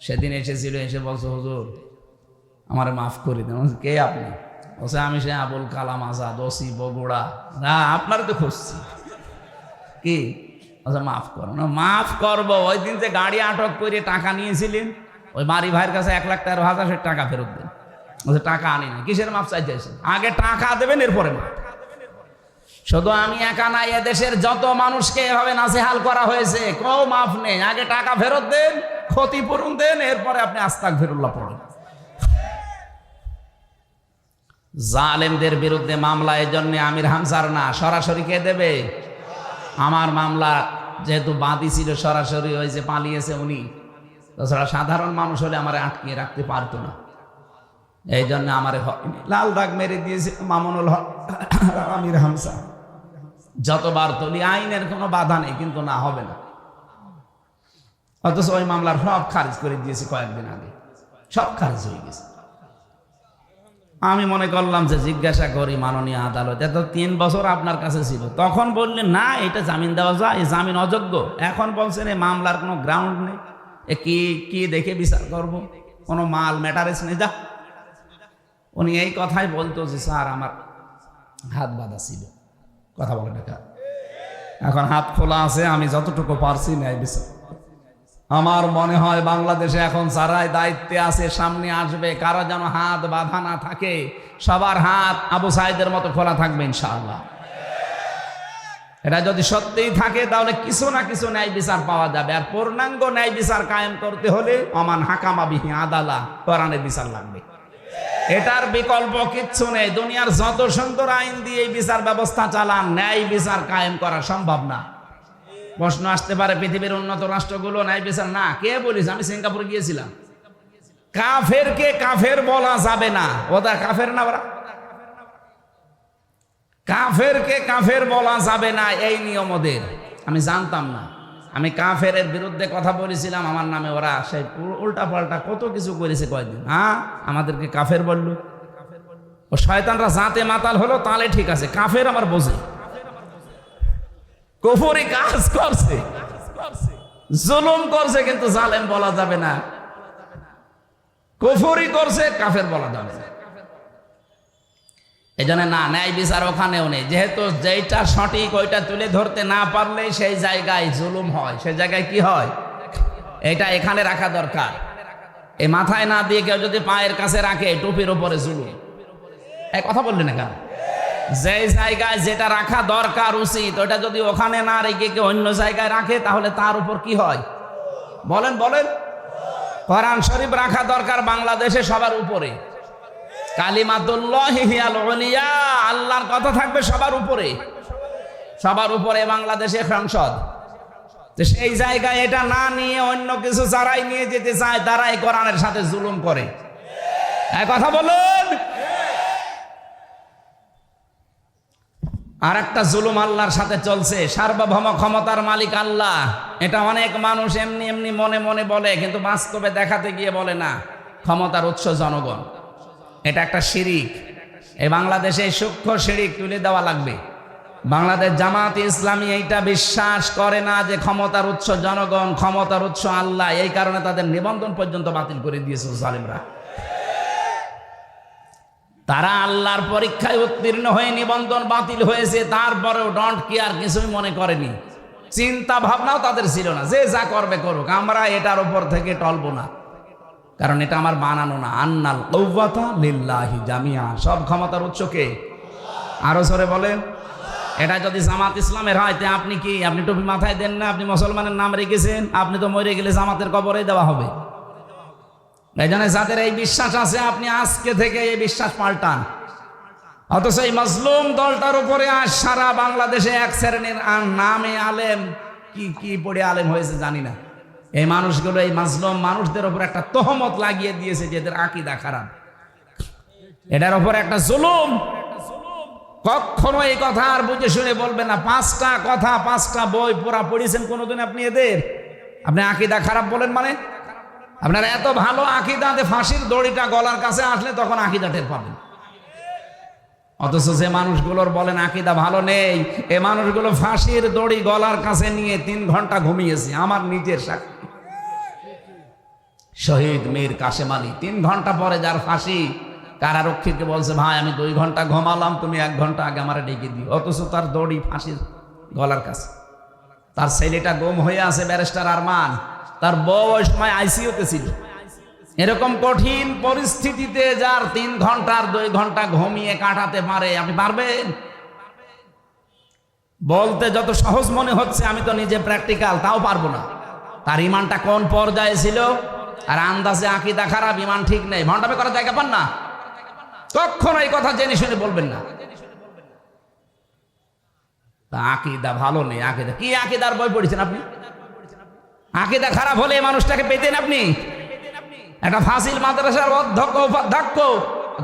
সেদিন এসেছিল, এসে বলছে হুজুর আমার মাফ করে দেন। কে আপনি? বলছে আমি সে আবুল কালাম আজাদ, ওসি বগুড়া। না, আপনার তো খুঁজছি। কি আচ্ছা মাফ করো না, মাফ করবো। ওই দিন যে গাড়ি আটক করে টাকা নিয়েছিলেন, ওই বাড়ি ভাইয়ের কাছে 1,13,000 টাকা ফেরত দেন। টাকা আনি না, কিসের মাফ চাইতেছেন? আগে টাকা দেবেন, এরপরে মাফ। শুধু আমি একা না, এদেশের যত মানুষকে এভাবে নাসিহাল করা হয়েছে, কেউ মাফ নেই। আগে টাকা ফেরত দেন, ক্ষতিপূরণ দেন, এরপরে আপনি আস্তাগফিরুল্লাহ পড়েন। জালেমদের বিরুদ্ধে মামলা এই জন্য আমির হামজার না, সরাসরি কে দেবে? আমার মামলা যেহেতু বাদী ছিল, সরাসরি ওই যে পালিয়েছে উনি, তাছাড়া সাধারণ মানুষ হলে আমার আটকিয়ে রাখতে পারতো না। এই জন্য আমার লাল দাগ মেরে দিয়েছে মামুনুল হক আমির হামজা। যতবার তুলি আইনের কোনো বাধা নেই, কিন্তু না হবে না। অথচ ওই মামলার সব খারিজ করে দিয়েছে কয়েকদিন আগে, সব খারিজ হয়ে গেছে। আমি মনে করলাম যে জিজ্ঞাসা করি মাননীয় আদালত, এত 3 বছর আপনার কাছে ছিল, তখন বললেন না এটা জামিন দেওয়া যায়, এই জামিন অযোগ্য। এখন বলছেন এই মামলার কোনো গ্রাউন্ড নেই, এ কি দেখে বিচার করব, কোনো মাল ম্যাটারেস নেই। যা উনি এই কথাই বলতো যে স্যার আমার হাত বাঁধা ছিল, কথা বলে না, এখন হাত খোলা আছে, আমি যতটুকু পারছি ন্যায় বিচার। আমার মনে হয় বাংলাদেশে এখন যারাই দায়িত্বে আছে, সামনে আসবে, কারো যেন হাত বাঁধা না থাকে, সবার হাত আবু সাইদের মতো খোলা থাকবে ইনশাআল্লাহ। এটা যদি সত্যিই থাকে তাহলে কিছু না কিছু ন্যায় বিচার পাওয়া যাবে। আর পূর্ণাঙ্গ ন্যায় বিচার কায়েম করতে হলে অমান হাকামা বিহি আদালা, কোরআনের বিচার লাগবে। এটার বিকল্প কিচ্ছু নেই। দুনিয়ার যত সুন্দর আইন দিয়ে এই বিচার ব্যবস্থা চালান, ন্যায় বিচার কায়েম করা সম্ভব না। প্রশ্ন আসতে পারে পৃথিবীর উন্নত রাষ্ট্রগুলো ন্যায় বিচার না, কে বলিস? আমি সিঙ্গাপুরে গিয়েছিলাম, কাফেরকে কাফের বলা যাবে না, ওটা কাফের না, ওরা কাফেরকে কাফের বলা যাবে না, এই নিয়ম ওদের। আমি জানতাম না, আমি কাফের বিরুদ্ধে কথা বলেছিলাম, আমার নামে ওরা সেই উল্টা পাল্টা কত কিছু করেছে কয়েকদিন। হ্যাঁ, আমাদেরকে কাফের বললো। ও শয়তানরা জাতে মাতাল হলো তাহলে ঠিক আছে, কাফের আমার বোঝে, কুফরি কাজ করছে, জুলুম করছে, কিন্তু জালেম বলা যাবে না। কুফরি করছে, কাফের বলা যাবে না। এই জন্য না, ন্যায় বিচার ওখানেও নেই। যেহেতু যেটা সঠিক ওইটা তুলে ধরতে না পারলে সেই জায়গায় জুলুম হয়, সেই জায়গায় কি হয়, এটা এখানে রাখা দরকার। এই মাথায় না দিয়ে কেউ যদি পায়ের কাছে রাখে, টুপির উপরে জুলুম। এই কথা বললেন না কেন? যে জায়গায় যেটা রাখা দরকার উচিত, ওটা যদি ওখানে না রেখে কেউ অন্য জায়গায় রাখে, তাহলে তার উপর কি হয় বলেন? কোরআন শরীফ রাখা দরকার বাংলাদেশে সবার উপরে। কালিমাতুল্লাহি হিয়াল উলিয়া, আল্লাহর কথা থাকবে সবার উপরে, সবার উপরে বাংলাদেশে সংসদ। তো সেই জায়গায় এটা না নিয়ে অন্য কিছু যারাই নিয়ে যেতে চায়, তারাই কোরআনের সাথে জুলুম করে। এই কথা বলুন। আর একটা জুলুম আল্লাহর সাথে চলছে, সার্বভৌম ক্ষমতার মালিক আল্লাহ। এটা অনেক মানুষ এমনি এমনি মনে মনে বলে, কিন্তু বাস্তবে দেখাতে গিয়ে বলে না। ক্ষমতার উৎস জনগণ, এটা একটা শিরিক। এই বাংলাদেশে সূক্ষ্ম শিরিক তুলে দেওয়া লাগবে। বাংলাদেশ জামাত ইসলামী এইটা বিশ্বাস করে না যে ক্ষমতার উৎস জনগণ, ক্ষমতার উৎস আল্লাহ। এই কারণে তাদের নিবন্ধন পর্যন্ত বাতিল করে দিয়েছে জালিমরা। তারা আল্লাহর পরীক্ষায় উত্তীর্ণ হয়ে নিবন্ধন বাতিল হয়েছে, তারপরেও ডন্ট কেয়ার, কিছুই মনে করেনি। চিন্তা ভাবনাও তাদের ছিল না, যে যা করবে করুক, আমরা এটার উপর থেকে টলবো না, কারণ এটা আমার বানানো না। আন্নাল কওয়াতা লিল্লাহি জামিআ, সব ক্ষমতার উৎস কে? আরো জোরে বলেন। এটা যদি জামাত ইসলামের হয়, তে আপনি কি, আপনি টুপি মাথায় দেন না, আপনি মুসলমানের নাম রেখেছেন, আপনি তো মরে গেলে জামাতের কবরে দেওয়া হবে। এই জন্য যাদের এই বিশ্বাস আছে, আপনি আজকে থেকে এই বিশ্বাস পাল্টান। অথচ এই মজলুম দলটার উপরে আজ সারা বাংলাদেশে এক শ্রেণীর নামে আলেম, কি পড়ে আলেম হয়েছে জানি না, এই মানুষগুলো এই মাজলুম মানুষদের উপর একটা তহমত লাগিয়ে দিয়েছে যে এদের আকীদা খারাপ। এটার উপর একটা জুলুম। কখনো এই কথা আর বুঝে শুনে বলবেন না। 5টা কথা, 5টা বই পড়া পড়েছেন কোনোদিন আপনি এদের? আপনি আকীদা খারাপ বলেন মানে? আপনার এত ভালো আকীদা যে ফাঁসির দড়িটা গলার কাছে আসলে তখন আকীদা টের পাবেন। অথচ যে মানুষগুলোর বলেন আকীদা ভালো নেই, এ মানুষগুলো ফাঁসির দড়ি গলার কাছে নিয়ে 3 ঘন্টা ঘুমিয়েছে। আমার নিজের সাক্ষী, শহীদ মীর কাশেম আলী 3 ঘন্টা পরে যার ফাঁসি, কারারক্ষীকে বলছে ভাই আমি 2 ঘন্টা ঘুমালাম, তুমি 1 ঘন্টা আগে আমার ডেকে দিও। অথচ তার দড়ি ফাঁসির গলার কাছে। তার ছেলেটা গুম হয়ে আছে ব্যারিস্টার আরমান, তার বউ ওই সময় আইসিইউতে ছিল। এরকম কঠিন পরিস্থিতিতে যার 3 ঘন্টা আর 2 ঘন্টা ঘুমিয়ে কাটাতে পারে, আপনি পারবেন? বলতে যত সহজ মনে হচ্ছে, আমি তো নিজে প্র্যাকটিক্যাল, তাও পারবো না। তার ইমানটা কোন পর্যায়ে ছিল, আর আন্দাজে আকীদা খারাপ, ইমান ঠিক নেই, ভণ্ডামি করার জায়গা পান না। কখনো এই কথা জেনে শুনে বলবেন না তা আকীদা ভালো নেই। আকীদা কি? আকীদার বই পড়েছেন আপনি? আকীদা খারাপ হলে এই মানুষটাকে পেতেন আপনি? একটা ফাজিল মাদ্রাসার অধ্যক্ষ উপাধ্যক্ষ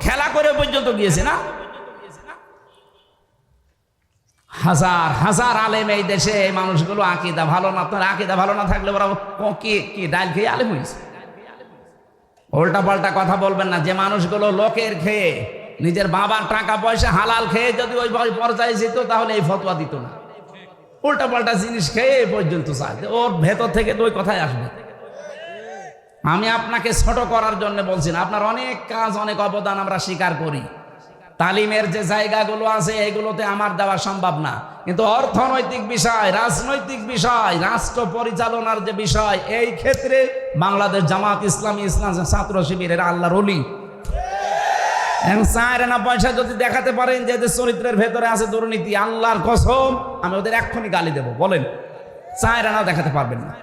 খেলা করে পর্যন্ত গিয়েছে না? হাজার হাজার আলেম এই দেশে, এই মানুষগুলো আকীদা ভালো না। আপনার আকীদা ভালো না থাকলে ওরা কি ডাল খেয়ে আলেম হয়েছে? উল্টা পাল্টা কথা বলবেন না। যে মানুষগুলো লোকের খেয়ে, নিজের বাবার টাকা পয়সা হালাল খেয়ে যদি ওই পর্যায়ে যেত, তাহলে এই ফতোয়া দিত না। উল্টা পাল্টা জিনিস খেয়ে এই পর্যন্ত চায়, ওর ভেতর থেকে তো ওই কথাই আসবে। আমি আপনাকে ছোট করার জন্য বলছি না, আপনার অনেক কাজ, অনেক অবদান আমরা স্বীকার করি। তালিমের যে জায়গাগুলো আছে এগুলোতে আমার দেওয়া সম্ভব না, কিন্তু অর্থনৈতিক বিষয়, রাজনৈতিক বিষয়, রাষ্ট্র পরিচালনার যে বিষয়, এই ক্ষেত্রে বাংলাদেশ জামাত ইসলামী, ইসলাম ছাত্র শিবিরের আল্লাহর ওলি। না পয়সা যদি দেখাতে পারেন যে এদের চরিত্রের ভেতরে আছে দুর্নীতি, আল্লাহর কসম আমি ওদের এক্ষুনি গালি দেব। বলেন, চায়রা না দেখাতে পারবেন না।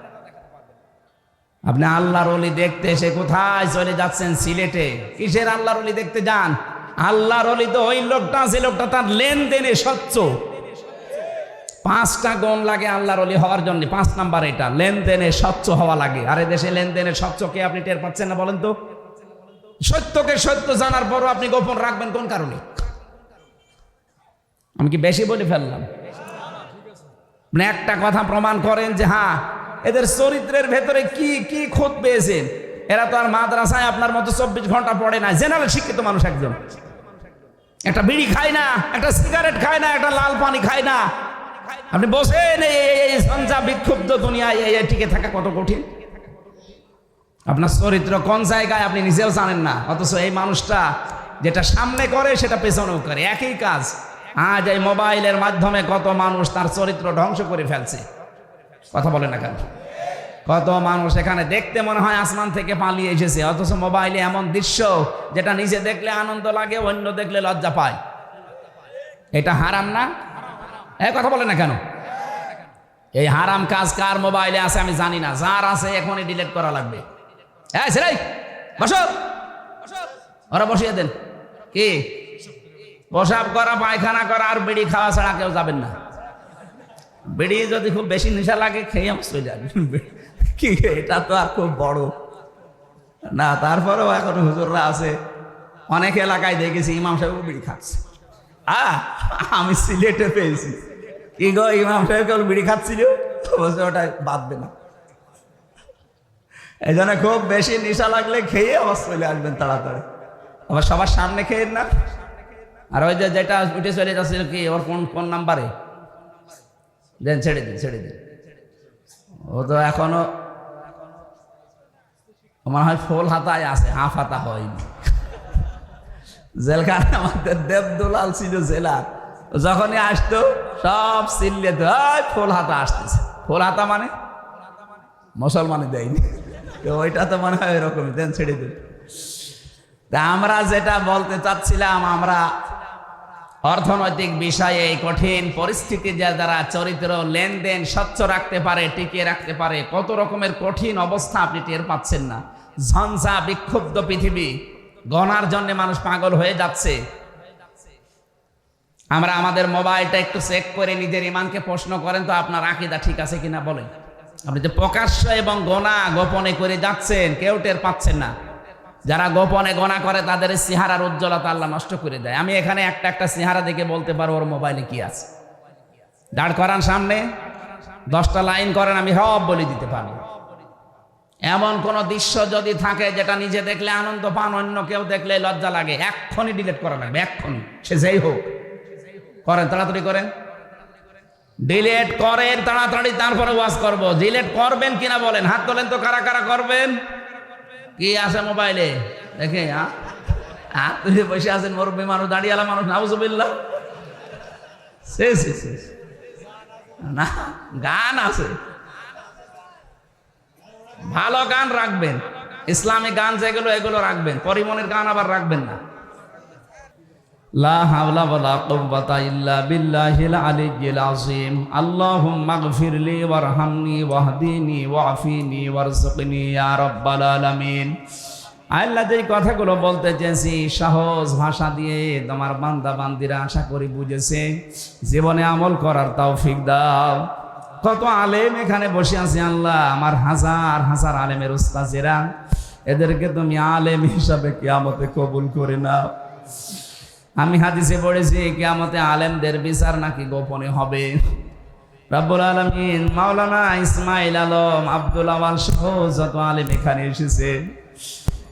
আপনি আল্লাহর ওলি দেখতে এসে কোথায় চলে যাচ্ছেন? সিলেটে। কিসের আল্লাহর ওলি দেখতে যান? আল্লাহর ওলি তো ওই লোকটা, যে লোকটা তার লেনদেনে স্বচ্ছ। 5টা গুণ লাগে আল্লাহর ওলি হওয়ার জন্য। 5 নাম্বার এটা, লেনদেনে স্বচ্ছ হওয়া লাগে। আর এই দেশে লেনদেনে স্বচ্ছ কে আপনি টের পাচ্ছেন না? বলেন তো। সত্যকে সত্য জানার পরও আপনি গোপন রাখবেন কোন কারণে? আমি কি বেশি বলে ফেললাম? আপনি একটা কথা প্রমাণ করেন যে হ্যাঁ, এদের চরিত্রের ভেতরে কি কি খোঁজ পেয়েছেন। এরা তো আর মাদ্রাসায় আপনার মতো 24 ঘন্টা পড়ে না। জেনারেল শিক্ষিত মানুষ একজন, একটা বিড়ি খায় না, একটা সিগারেট খায় না, একটা লাল পানি খায় না। আপনি বসেন এই সঞ্জা বিক্ষুব্ধ দুনিয়ায় টিকে থাকা কত কঠিন। আপনার চরিত্র কোন জায়গায় আপনি নিজেও জানেন না, অথচ এই মানুষটা যেটা সামনে করে সেটা পেছনেও করে, একই কাজ। আজ এই মোবাইলের মাধ্যমে কত মানুষ তার চরিত্র ধ্বংস করে ফেলছে। কথা বলে না কেন? কত মানুষ এখানে দেখতে মনে হয় আসমান থেকে পালিয়ে এসেছে, অথচ মোবাইলে এমন দৃশ্য যেটা নিজে দেখলে আনন্দ লাগে, অন্য দেখলে লজ্জা পায়। এটা হারাম না? কথা বলে না কেন? এই হারাম কাজ কার মোবাইলে আছে আমি জানি না, যার আছে এখনই ডিলিট করা লাগবে। বসো, ওরা বসিয়ে দেন। কি প্রসাব করা, পায়খানা করা আর বিড়ি খাওয়া ছাড়া কেউ যাবেন না। বিড়ি যদি খুব বেশি নেশা লাগে খেয়ে চলে যাবেন। কি এটা তো আর খুব বড় না। তারপরেও এখন হুজুররা আছে, অনেক এলাকায় দেখেছি ইমাম সাহেব বিড়ি খাচ্ছে। আমি সিলেটে পেয়েছি, কি গো ইমাম সাহেব কেবল বিড়ি খাচ্ছিল, বলছে ওটা বাদবে না। এই জন্য খুব বেশি নেশা লাগলে খেয়ে আবার চলে আসবেন তাড়াতাড়ি, আবার সবার সামনে খেয়ে না। আর ওই যে যেটা উঠে চলে যাচ্ছিল, কি ওর কোন নাম্বারে দেন, ছেড়ে দিন। ও তো এখনো মনে হয় ফুল হাতায় আছে, হাফ হাতা হয়নি। জেলখানে আমাদের দেবদুলাল ছিল জেলার, যখনই আসতো সব চিল্লে তো ফুল হাতা আসতেছে। ফুল হাতা মানে মুসলমানে দেয়নি, ওইটা তো মনে হয় এরকম। দেন, ছেড়ে দিন। তা আমরা যেটা বলতে চাচ্ছিলাম, আমরা অর্থনৈতিক বিষয়ে এই কঠিন পরিস্থিতি যারা চরিত্র লেনদেন স্বচ্ছ রাখতে পারে, টিকিয়ে রাখতে পারে, কত রকমের কঠিন অবস্থা আপনি টের পাচ্ছেন না। ঝঞ্ঝা বিক্ষুব্ধ পৃথিবী, গণার জন্য মানুষ পাগল হয়ে যাচ্ছে। আমরা আমাদের মোবাইলটা একটু চেক করে নিজের ইমানকে প্রশ্ন করেন তো, আপনার আকীদা ঠিক আছে কিনা বলেন। আপনি যে প্রকাশ্য এবং গোনা গোপনে করে যাচ্ছেন, কেউ টের পাচ্ছেন না। যারা গোপনে গোনা করে তাদের চেহারার উজ্জ্বলতা আল্লাহ নষ্ট করে দেয়। আমি এখানে একটা চেহারা দেখে বলতে পারবো ওর মোবাইলে কি আছে। দাঁড় করান সামনে, 10টা লাইন করেন, আমি সব বলে দিতে পারবো। এমন কোন দৃশ্য যদি থাকে যেটা নিজে দেখলে আনন্দ পান, অন্য কেউ দেখলে লজ্জা লাগে, এক্ষুনি ডিলিট করা লাগবে, এক্ষুনি, সে যেই হোক। করেন, তাড়াতাড়ি করেন, ডিলিট করেন তাড়াতাড়ি, তারপরে ওয়াজ করবো। ডিলিট করবেন কিনা বলেন, হাত তোলেন তো, কারা কারা করবেন। কি আছে মোবাইলে দেখে? তুই বসে আছেন, মুরব্বী মানুষ, দাঁড়িয়ালা মানুষ, নাউজুবিল্লাহ। না, গান আছে, ভালো গান রাখবেন, ইসলামিক গান যেগুলো এগুলো রাখবেন, পরিমনির গান আবার রাখবেন না। লা হাওলা ওয়ালা কুওয়াতা ইল্লা বিল্লাহিল আলিয়্যিল আযীম। আল্লাহুম্মা গফিরলি ওয়ারহামনি ওয়াহদিনি ওয়াফিনি ওয়ারযুকনি ইয়া রাব্বাল আলামিন। আল্লাহ, যে কথাগুলো বলতে চেয়েছি সহজ ভাষা দিয়ে তোমার বান্দা বান্দিরা আশা করি বুঝেছে, জীবনে আমল করার তৌফিক দাও। কত আলেম এখানে বসে আছে আল্লাহ, আমার হাজার হাজার আলেমের উস্তাদেরা, এদেরকে তুমি আলেম হিসাবে কিয়ামতে কবুল করে নাও। আমি হাদিসে পড়েছি কিয়ামতে আলেমদের বিচার নাকি গোপনে হবে। রব্বুল আলামিন মাওলানা ইসমাইল আলম, আব্দুল আওয়াল সহ যত আলেম এখানে এসেছে,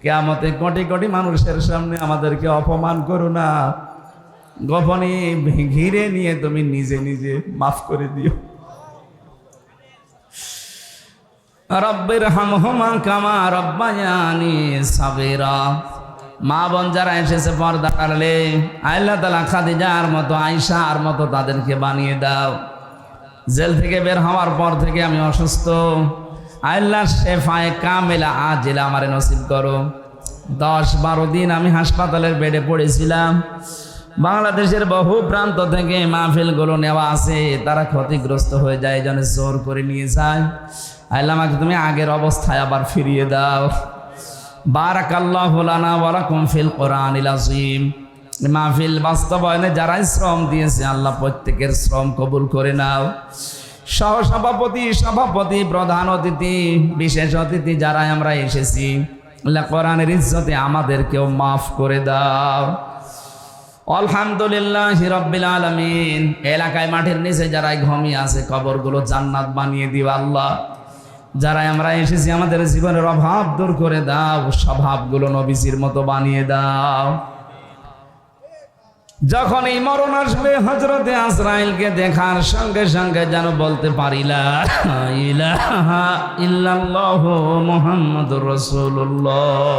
কিয়ামতে কোটি কোটি মানুষের সামনে আমাদেরকে অপমান করো না, গোপনে ঘিরে নিয়ে তুমি নিজে নিজে মাফ করে দিও। রব্বির হামহুমা কামা রব্বায়ানি সাগীরা। মা বোন যারা এসেছে পর্দা আড়ালে, আল্লাহ তাআলা খাদিজার মতো, আয়েশার মতো তাদেরকে বানিয়ে দাও। জেল থেকে বের হওয়ার পর থেকে আমি অসুস্থ, আল্লাহ শেফায়ে কামেলা আজিলা আমারে নসিব করো। 10-12 দিন আমি হাসপাতালের বেডে পড়েছিলাম। বাংলাদেশের বহু প্রান্ত থেকে মাহফিলগুলো নেওয়া আছে, তারা ক্ষতিগ্রস্ত হয়ে যায়, এই জন্য জোর করে নিয়ে যায়। আল্লাহ, আমাকে তুমি আগের অবস্থায় আবার ফিরিয়ে দাও। বারাকাল্লাহু লানা ওয়া লাকুম ফিল কোরআনিল আযীম। মাহফিল বাস্তবায়নে যারা শ্রম দিয়েছে আল্লাহ প্রত্যেকের শ্রম কবুল করে নাও। সহসভাপতি, সভাপতি, প্রধান অতিথি, বিশেষ অতিথি যারা আমরা এসেছি, আল্লাহ কোরআনের ইজ্জতে আমাদেরকেও মাফ করে দাও। আলহামদুলিল্লাহি রাব্বিল আলামিন। এলাকায় মাঠের নিচে যারা ঘুমিয়ে আছে কবরগুলো জান্নাত বানিয়ে দিও আল্লাহ। যারা আমরা এসেছি আমাদের জীবনের অভাব দূর করে দাও, স্বভাবগুলো নবীজির মতো বানিয়ে দাও। যখন এই মরণ আসবে হযরতে আজরাইলকে দেখার সঙ্গে সঙ্গে যেন বলতে পারি লা ইলাহা ইল্লাল্লাহু মুহাম্মাদুর রাসূলুল্লাহ।